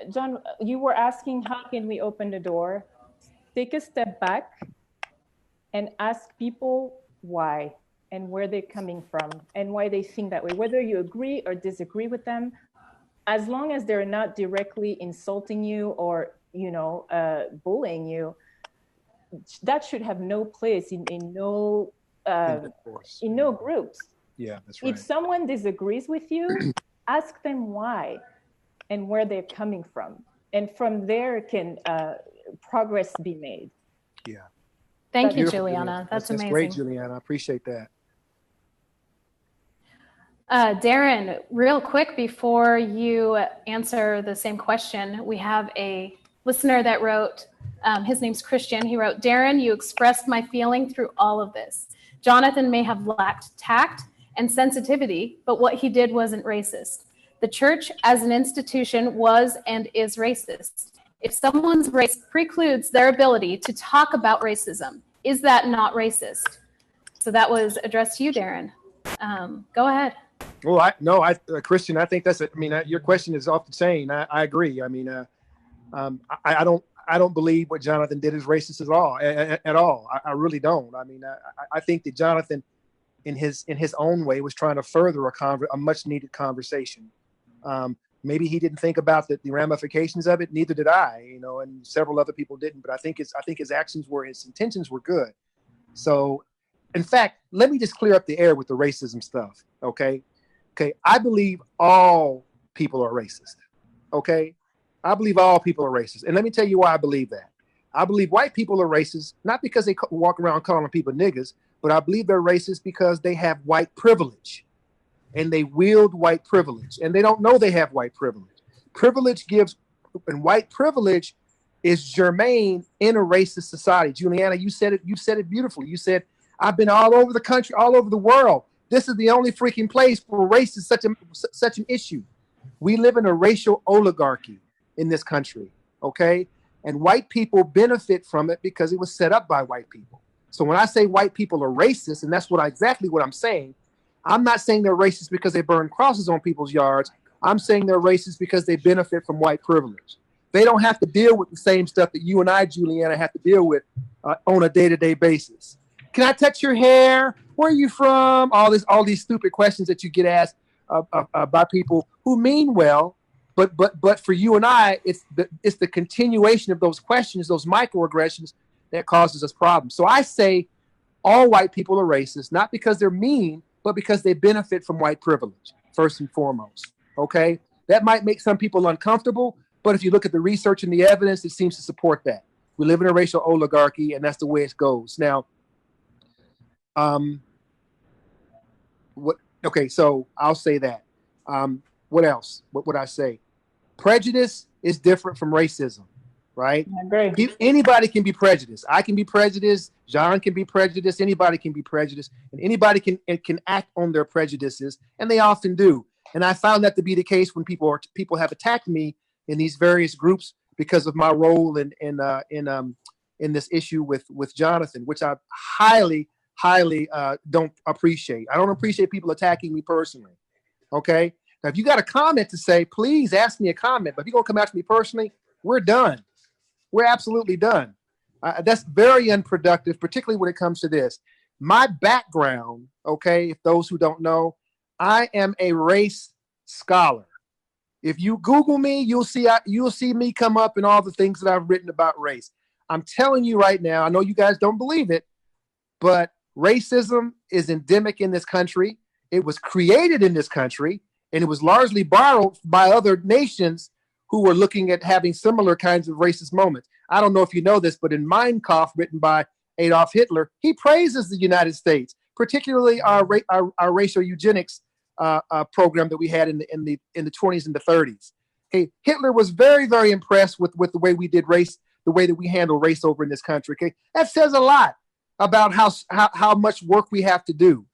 John, you were asking, how can we open the door? Take a step back and ask people why and where they're coming from and why they think that way, whether you agree or disagree with them, as long as they're not directly insulting you or, bullying you, that should have no place in no groups. Yeah, that's right. If someone disagrees with you, ask them why and where they're coming from. And from there can progress be made. Yeah. Thank you, Juliana. That's amazing. That's great, Juliana. I appreciate that. Darren, real quick before you answer the same question, we have a listener that wrote, his name's Christian. He wrote, Darren, you expressed my feeling through all of this. Jonathan may have lacked tact and sensitivity, but what he did wasn't racist. The church as an institution was and is racist. If someone's race precludes their ability to talk about racism, is that not racist? So that was addressed to you, Darren. Go ahead. Well, Christian, I think that's it. I mean, your question is off the chain. I agree. I mean, I don't believe what Jonathan did is racist at all. I really don't. I mean, I think that Jonathan, in his own way, was trying to further a much needed conversation. Maybe he didn't think about the ramifications of it. Neither did I, and several other people didn't. But I think his intentions were good. So, in fact, let me just clear up the air with the racism stuff. Okay. I believe all people are racist. Okay. I believe all people are racist. And let me tell you why I believe that. I believe white people are racist, not because they walk around calling people niggas, but I believe they're racist because they have white privilege and they wield white privilege and they don't know they have white privilege. And white privilege is germane in a racist society. Juliana, you said it beautifully. You said, I've been all over the country, all over the world. This is the only freaking place where race is such an issue. We live in a racial oligarchy in this country, okay? And white people benefit from it because it was set up by white people. So when I say white people are racist, and that's exactly what I'm saying, I'm not saying they're racist because they burn crosses on people's yards. I'm saying they're racist because they benefit from white privilege. They don't have to deal with the same stuff that you and I, Juliana, have to deal with on a day-to-day basis. Can I touch your hair? Where are you from? All these stupid questions that you get asked by people who mean well, but for you and I, it's the continuation of those questions, those microaggressions, that causes us problems. So I say all white people are racist, not because they're mean, but because they benefit from white privilege, first and foremost. Okay, that might make some people uncomfortable, but if you look at the research and the evidence, it seems to support that. We live in a racial oligarchy, and that's the way it goes. Now, so I'll say that. What else? What would I say? Prejudice is different from racism, right? I agree. Anybody can be prejudiced. I can be prejudiced. John can be prejudiced. Anybody can be prejudiced, and anybody can act on their prejudices, and they often do. And I found that to be the case when people have attacked me in these various groups because of my role in this issue with Jonathan, which I highly don't appreciate. I don't appreciate people attacking me personally. Okay. Now, if you got a comment to say, please ask me a comment. But if you're going to come after me personally, we're done. We're absolutely done. That's very unproductive, particularly when it comes to this. My background, okay, if those who don't know, I am a race scholar. If you Google me, you'll see me come up in all the things that I've written about race. I'm telling you right now, I know you guys don't believe it, but racism is endemic in this country. It was created in this country, and it was largely borrowed by other nations who were looking at having similar kinds of racist moments. I don't know if you know this, but in Mein Kampf, written by Adolf Hitler, he praises the United States, particularly our racial eugenics program that we had in the 20s and the 30s. Okay, Hitler was very, very impressed with the way we did race, the way that we handle race over in this country. Okay, that says a lot about how much work we have to do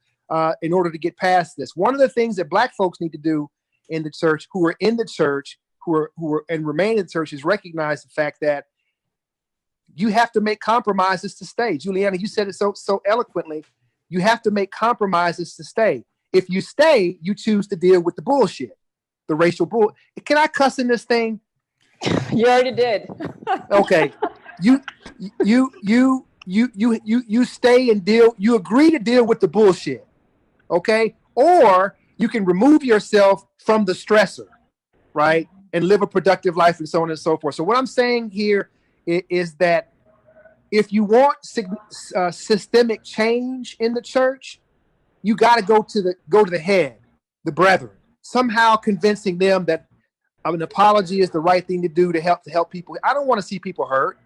in order to get past this. One of the things that Black folks need to do in the church, who are in the church, who are and remain in the church, is recognize the fact that you have to make compromises to stay. Juliana, you said it so eloquently. You have to make compromises to stay. If you stay, you choose to deal with the bullshit, the racial bull. Can I cuss in this thing? You already did. Okay. You stay and deal. You agree to deal with the bullshit. Okay. Or you can remove yourself from the stressor, right? And live a productive life and so on and so forth. So what I'm saying here is that if you want systemic change in the church, you got to go to the head, the brethren, somehow convincing them that an apology is the right thing to do to help people. I don't want to see people hurt,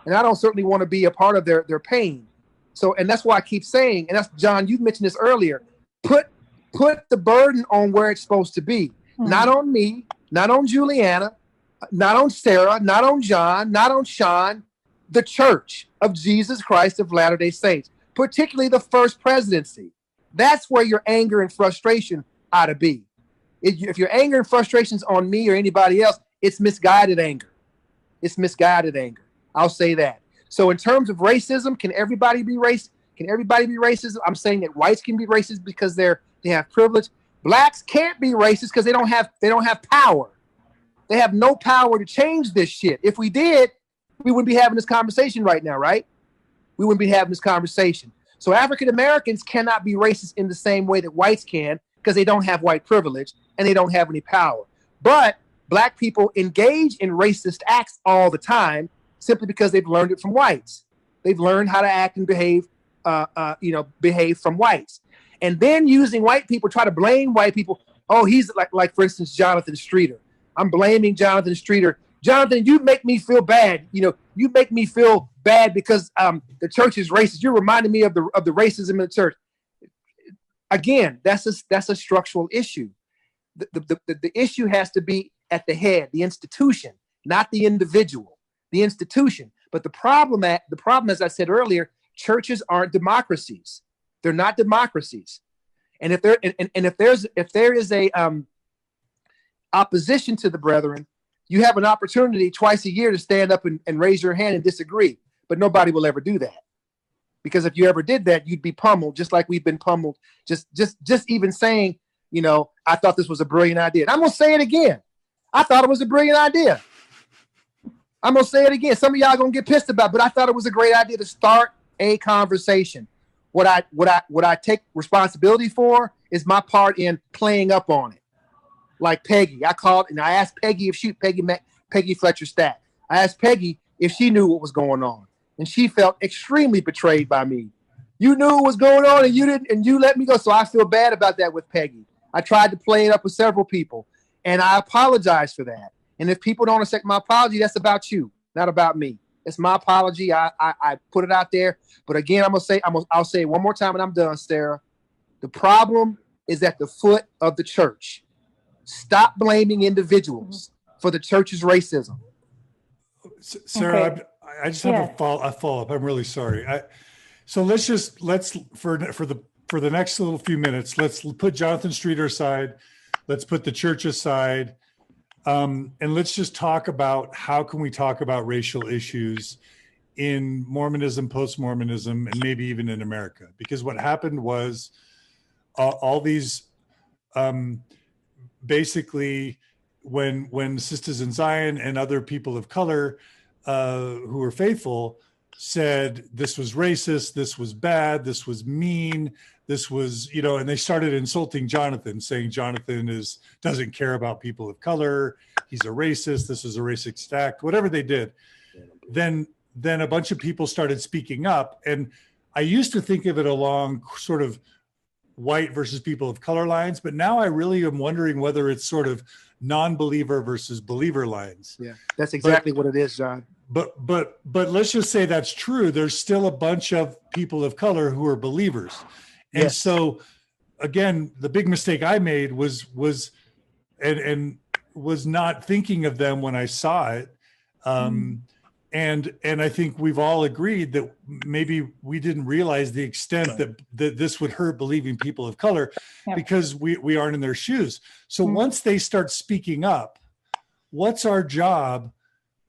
and I don't certainly want to be a part of their pain. So, and that's why I keep saying, and that's John, you mentioned this earlier, put put the burden on where it's supposed to be. Not on me, not on Juliana, not on Sarah, not on John, not on Sean, the Church of Jesus Christ of Latter-day Saints, particularly the first presidency. That's where your anger and frustration ought to be. If your anger and frustration is on me or anybody else, it's misguided anger. It's misguided anger. I'll say that. So in terms of racism, can everybody be racist? Can everybody be racist? I'm saying that whites can be racist because they have privilege. Blacks can't be racist because they don't have power. They have no power to change this shit. If we did, we wouldn't be having this conversation right now, right? We wouldn't be having this conversation. So African Americans cannot be racist in the same way that whites can because they don't have white privilege and they don't have any power. But black people engage in racist acts all the time simply because they've learned it from whites. They've learned how to act and behave from whites. And then using white people, try to blame white people. Oh, he's like for instance, Jonathan Streeter. I'm blaming Jonathan Streeter. Jonathan, you make me feel bad. You make me feel bad because the church is racist. You're reminding me of the racism in the church. Again, that's a structural issue. The issue has to be at the head, the institution, not the individual, the institution. But the problem, as I said earlier, churches aren't democracies. They're not democracies. And if there is a opposition to the brethren, you have an opportunity twice a year to stand up and raise your hand and disagree. But nobody will ever do that. Because if you ever did that, you'd be pummeled just like we've been pummeled. Just even saying, I thought this was a brilliant idea. And I'm going to say it again. I thought it was a brilliant idea. I'm going to say it again. Some of y'all going to get pissed about it, but I thought it was a great idea to start a conversation. What I take responsibility for is my part in playing up on it. Like Peggy, I called and I asked Peggy Peggy Fletcher Stack. I asked Peggy if she knew what was going on, and she felt extremely betrayed by me. You knew what was going on, and you didn't, and you let me go. So I feel bad about that with Peggy. I tried to play it up with several people, and I apologize for that. And if people don't accept my apology, that's about you, not about me. It's my apology. I put it out there. But again, I'll say it one more time and I'm done, Sarah. The problem is at the foot of the church. Stop blaming individuals for the church's racism. Sarah, Okay. I just have a follow-up. I'm really sorry. So let's for the next little few minutes, let's put Jonathan Streeter aside. Let's put the church aside. And let's just talk about how can we talk about racial issues in Mormonism, post-Mormonism, and maybe even in America. Because what happened was all these basically when Sisters in Zion and other people of color who were faithful said this was racist, this was bad, this was mean, this was, and they started insulting Jonathan, saying Jonathan doesn't care about people of color, he's a racist, this is a racist act, whatever they did. Then a bunch of people started speaking up. And I used to think of it along sort of white versus people of color lines, but now I really am wondering whether it's sort of non-believer versus believer lines. Yeah, that's exactly what it is, John. But let's just say that's true. There's still a bunch of people of color who are believers. And yes. So again, the big mistake I made was not thinking of them when I saw it. And I think we've all agreed that maybe we didn't realize the extent that this would hurt believing people of color because we aren't in their shoes. So once they start speaking up, what's our job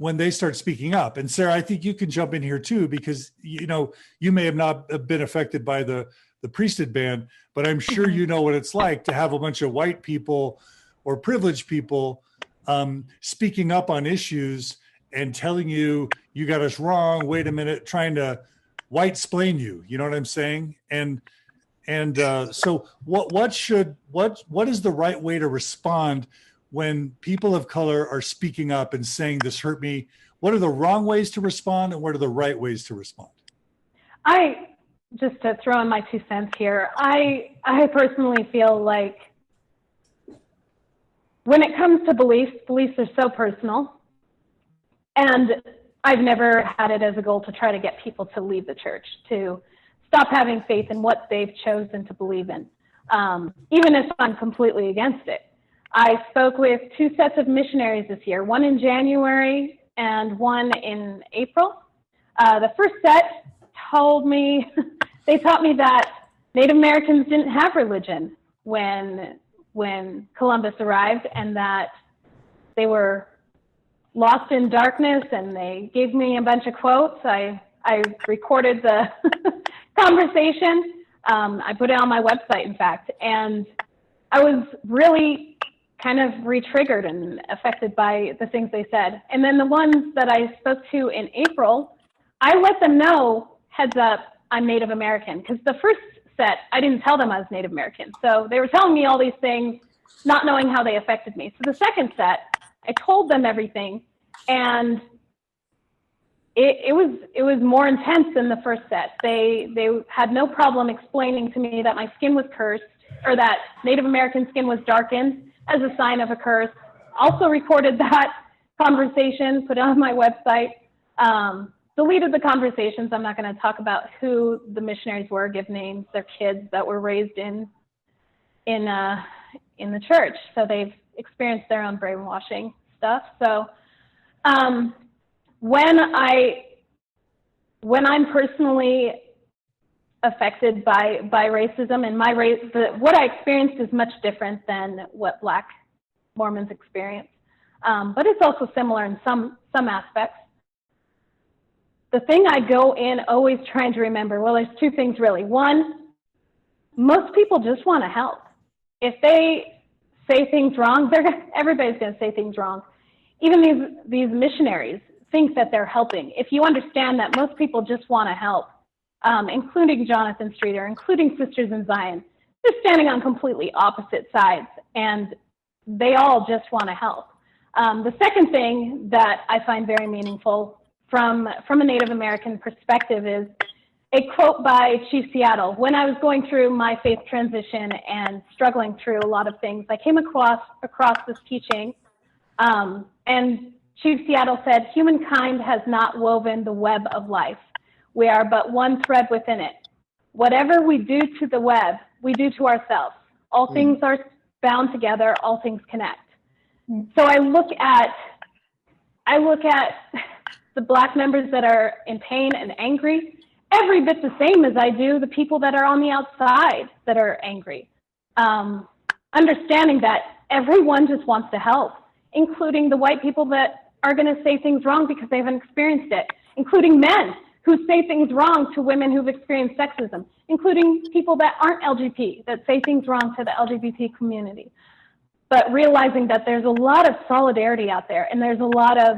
when they start speaking up? And Sarah, I think you can jump in here too, because you may have not been affected by the priesthood ban, but I'm sure you know what it's like to have a bunch of white people or privileged people speaking up on issues and telling you got us wrong, wait a minute, trying to white-splain you, you know what I'm saying? And so what is the right way to respond when people of color are speaking up and saying this hurt me? What are the wrong ways to respond and what are the right ways to respond? Just to throw in my 2 cents here, I personally feel like when it comes to beliefs are so personal. And I've never had it as a goal to try to get people to leave the church, to stop having faith in what they've chosen to believe in. even if I'm completely against it. I spoke with 2 sets of missionaries this year, one in January and one in April. The first set told me, they taught me that Native Americans didn't have religion when Columbus arrived, and that they were lost in darkness, and they gave me a bunch of quotes. I recorded the conversation. I put it on my website, in fact, and I was really kind of re-triggered and affected by the things they said. And then the ones that I spoke to in April, I let them know, heads up, I'm Native American. Because the first set, I didn't tell them I was Native American. So they were telling me all these things, not knowing how they affected me. So the second set, I told them everything, and it was more intense than the first set. They had no problem explaining to me that my skin was cursed, or that Native American skin was darkened as a sign of a curse. Also recorded that conversation, put it on my website. Deleted the conversations. I'm not going to talk about who the missionaries were, give names. They're kids that were raised in the church, so they've experienced their own brainwashing stuff. So when I'm personally affected by racism, and my race, what I experienced is much different than what Black Mormons experience, but it's also similar in some aspects. The thing I go in always trying to remember, well, there's 2 things really. One, most people just want to help. If they say things wrong, everybody's going to say things wrong. Even these missionaries think that they're helping. If you understand that most people just want to help, including Jonathan Streeter, including Sisters in Zion, they're standing on completely opposite sides, and they all just want to help. The second thing that I find very meaningful from a Native American perspective is a quote by Chief Seattle. When I was going through my faith transition and struggling through a lot of things, I came across this teaching, and Chief Seattle said, "Humankind has not woven the web of life. We are but one thread within it. Whatever we do to the web, we do to ourselves. All things are bound together, all things connect." So I look at the Black members that are in pain and angry every bit the same as I do the people that are on the outside that are angry. Understanding that everyone just wants to help, including the white people that are going to say things wrong because they haven't experienced it, including men who say things wrong to women who've experienced sexism, including people that aren't LGBT, that say things wrong to the LGBT community. But realizing that there's a lot of solidarity out there, and there's a lot of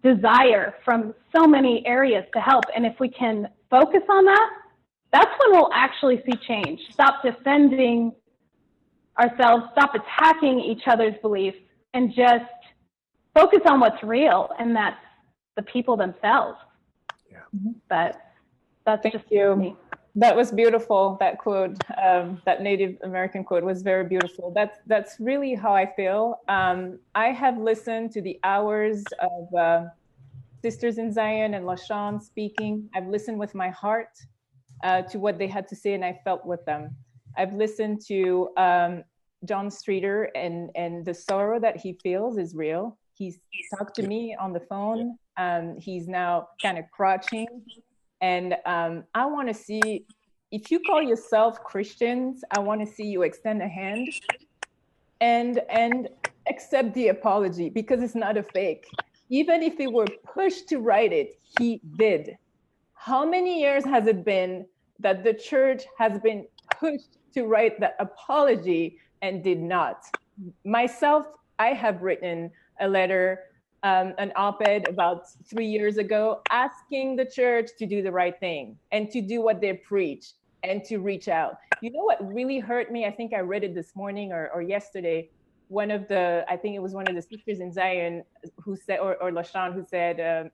desire from so many areas to help. And if we can focus on that, that's when we'll actually see change. Stop defending ourselves, stop attacking each other's beliefs, and just focus on what's real, and that's the people themselves. Yeah. But that's Thank just you. me. That was beautiful. That quote, that Native American quote, was very beautiful. That's really how I feel. I have listened to the hours of Sisters in Zion and LaShawn speaking. I've listened with my heart to what they had to say, and I felt with them. I've listened to John Streeter, and the sorrow that he feels is real. He's talked to me on the phone. He's now kind of crouching. And I want to see, if you call yourself Christians, I want to see you extend a hand and accept the apology, because it's not a fake. Even if they were pushed to write it, he did. How many years has it been that the church has been pushed to write the apology and did not? Myself, I have written a letter, an op-ed about 3 years ago, asking the church to do the right thing and to do what they preach and to reach out. You know what really hurt me? I think I read it this morning or yesterday. I think it was one of the Sisters in Zion who said, or LaShawn, who said,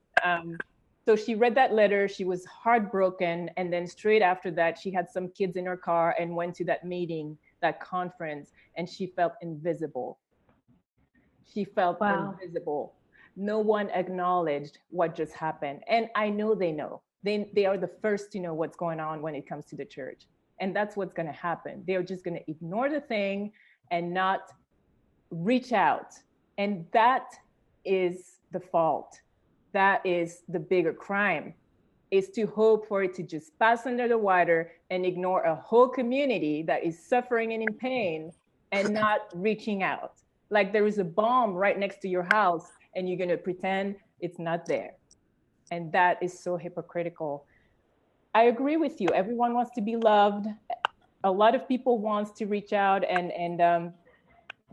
so she read that letter, she was heartbroken, and then straight after that, she had some kids in her car and went to that meeting, that conference, and she felt invisible. She felt invisible. No one acknowledged what just happened. And I know they know. They are the first to know what's going on when it comes to the church. And that's what's going to happen. They're just going to ignore the thing and not reach out. And that is the fault. That is the bigger crime, is to hope for it to just pass under the water and ignore a whole community that is suffering and in pain and not reaching out. Like there is a bomb right next to your house and you're going to pretend it's not there. And that is so hypocritical. I agree with you. Everyone wants to be loved. A lot of people wants to reach out, and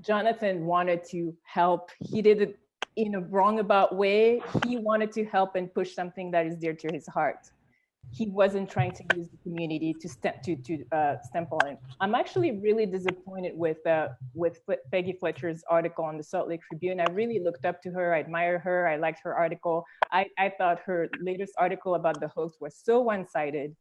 Jonathan wanted to help. He did it in a roundabout way. He wanted to help and push something that is dear to his heart. He wasn't trying to use the community to stamp on it. I'm actually really disappointed with Peggy Fletcher's article on the Salt Lake Tribune. I really looked up to her. I admire her. I liked her article. I thought her latest article about the hoax was so one-sided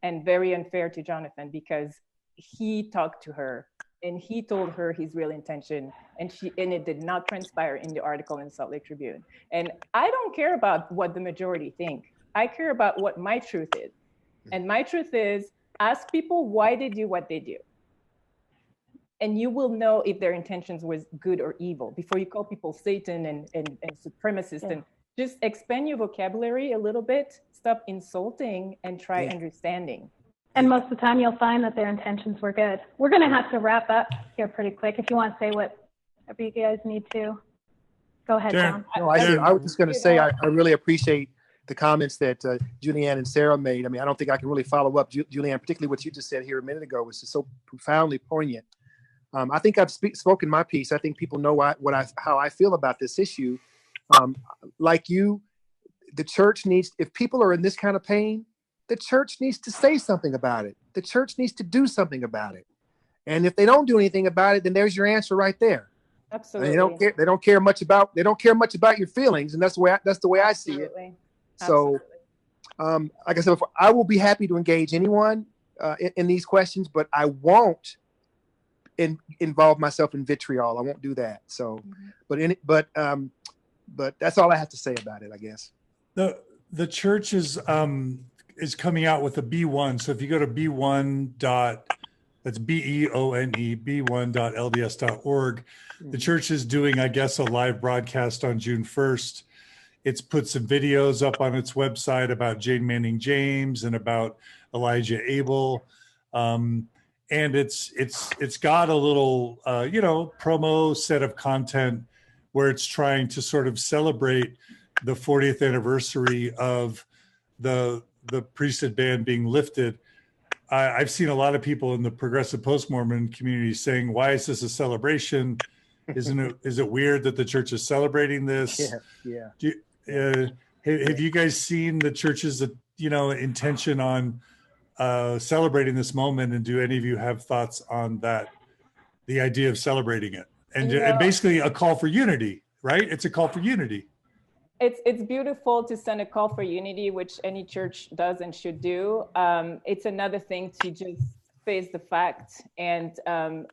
and very unfair to Jonathan, because he talked to her and he told her his real intention, and it did not transpire in the article in the Salt Lake Tribune. And I don't care about what the majority think. I care about what my truth is. And my truth is, ask people why they do what they do. And you will know if their intentions was good or evil before you call people Satan and supremacist. And just expand your vocabulary a little bit, stop insulting, and try understanding. And most of the time you'll find that their intentions were good. We're going to have to wrap up here pretty quick. If you want to say whatever you guys need to, go ahead, John. No, I was just going to say, I really appreciate the comments that Julianne and Sarah made. I mean, I don't think I can really follow up, Julianne, particularly what you just said here a minute ago, was just so profoundly poignant. I think I've spoken my piece. I think people know how I feel about this issue. Like you, the church needs, if people are in this kind of pain, the church needs to say something about it. The church needs to do something about it. And if they don't do anything about it, then there's your answer right there. Absolutely. And they don't care much about your feelings, and that's the way I see it. So, like I said before, I will be happy to engage anyone in these questions, but I won't involve myself in vitriol. I won't do that. So, but that's all I have to say about it, I guess. The church is coming out with a B1. So if you go to B1. That's BEONE, B1.LDS.org. The church is doing, I guess, a live broadcast on June 1st. It's put some videos up on its website about Jane Manning James and about Elijah Abel. And it's got a little, promo set of content where it's trying to sort of celebrate the 40th anniversary of the priesthood ban being lifted. I've seen a lot of people in the progressive post-Mormon community saying, why is this a celebration? Is it weird that the church is celebrating this? Yeah. Have you guys seen the church's, intention on celebrating this moment? And do any of you have thoughts on that, the idea of celebrating it? And basically a call for unity, right? It's a call for unity. It's beautiful to send a call for unity, which any church does and should do. It's another thing to just face the fact and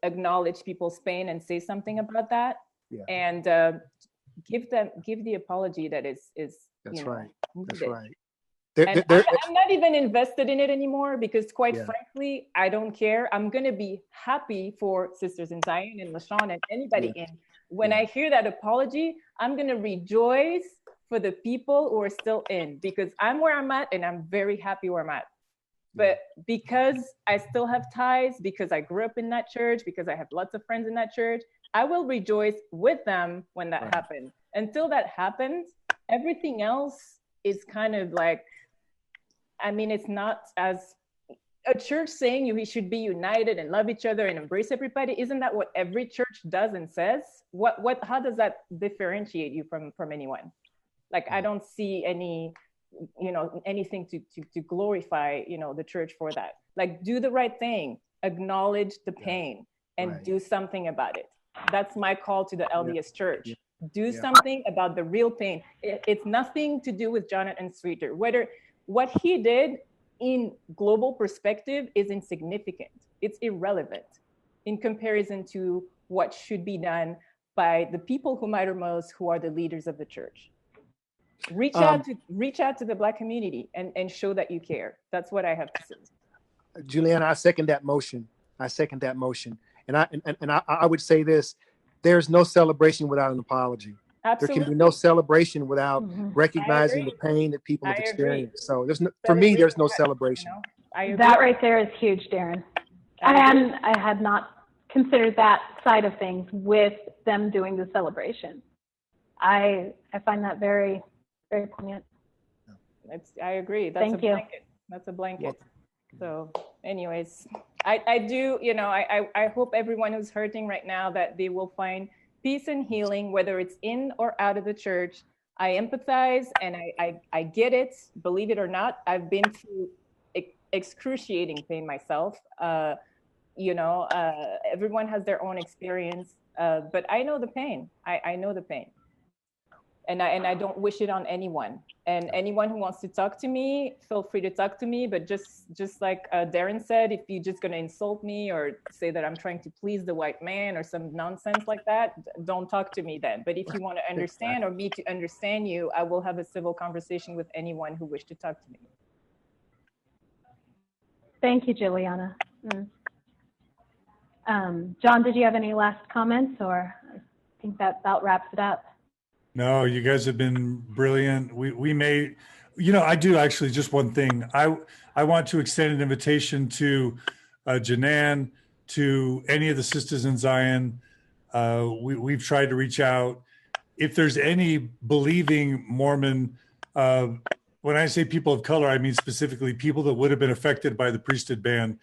acknowledge people's pain and say something about that. Yeah. And give the apology that is that's right. Needed. That's right. I'm not even invested in it anymore, because quite frankly, I don't care. I'm going to be happy for Sisters in Zion and LaShawn and anybody in. When I hear that apology, I'm going to rejoice for the people who are still in, because I'm where I'm at and I'm very happy where I'm at. But because I still have ties, because I grew up in that church, because I have lots of friends in that church, I will rejoice with them when that happens. Until that happens, everything else is kind of like, it's not as a church saying we should be united and love each other and embrace everybody. Isn't that what every church does and says? How does that differentiate you from anyone? Like, I don't see any, anything to glorify, the church for that. Like, do the right thing, acknowledge the pain, and do something about it. That's my call to the LDS church. Do something about the real pain. It's nothing to do with Jonathan Streeter. What he did in global perspective is insignificant. It's irrelevant in comparison to what should be done by the people who matter most, who are the leaders of the church. Reach out to the Black community and show that you care. That's what I have to say. Juliana, I second that motion. And I would say this: there's no celebration without an apology. Absolutely. There can be no celebration without Mhm. recognizing the pain that people have I agree. experienced. So for me, there's no celebration. I agree. That right there is huge, Darren. I had not considered that side of things with them doing the celebration. I find that very, very poignant. I agree. That's Thank a you. blanket. That's a blanket. So anyways, I do, I hope everyone who's hurting right now that they will find peace and healing, whether it's in or out of the church. I empathize and I get it, believe it or not. I've been through excruciating pain myself. Everyone has their own experience, but I know the pain. I know the pain. And I don't wish it on anyone. And anyone who wants to talk to me, feel free to talk to me. But just like Darren said, if you're just going to insult me or say that I'm trying to please the white man or some nonsense like that, don't talk to me then. But if you want to understand or me to understand you, I will have a civil conversation with anyone who wishes to talk to me. Thank you, Juliana. John, did you have any last comments, or I think that about wraps it up? No, you guys have been brilliant. We may, I do actually just one thing. I want to extend an invitation to Janan, to any of the sisters in Zion. We've tried to reach out. If there's any believing Mormon, when I say people of color, I mean specifically people that would have been affected by the priesthood ban.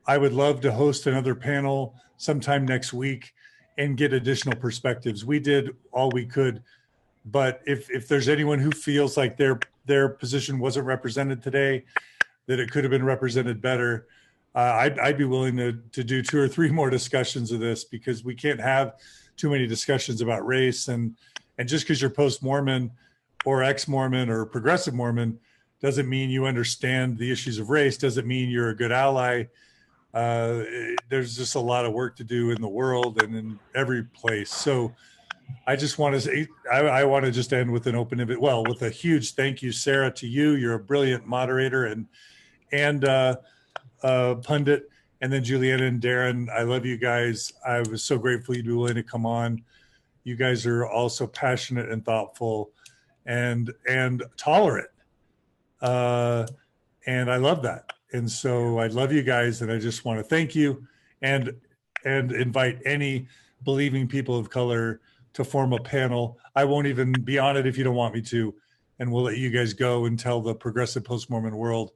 I would love to host another panel sometime next week and get additional perspectives. We did all we could. But if there's anyone who feels like their position wasn't represented today, that it could have been represented better, I'd be willing to do 2 or 3 more discussions of this, because we can't have too many discussions about race. And just because you're post-Mormon or ex-Mormon or progressive Mormon doesn't mean you understand the issues of race, doesn't mean you're a good ally. There's just a lot of work to do in the world and in every place. So I just want to say, I want to just end with an open, with a huge thank you, Sarah, to you. You're a brilliant moderator and pundit. And then Julienna and Darren, I love you guys. I was so grateful you'd be willing to come on. You guys are also passionate and thoughtful and tolerant. And I love that. And so I love you guys. And I just want to thank you and invite any believing people of color to form a panel. I won't even be on it if you don't want me to, and we'll let you guys go and tell the progressive post-Mormon world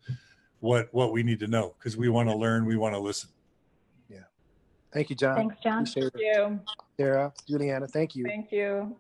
what we need to know, because we want to learn, we want to listen. Yeah. Thank you, John. Thanks, John. Appreciate it. Thank you. Sarah, Juliana, thank you. Thank you.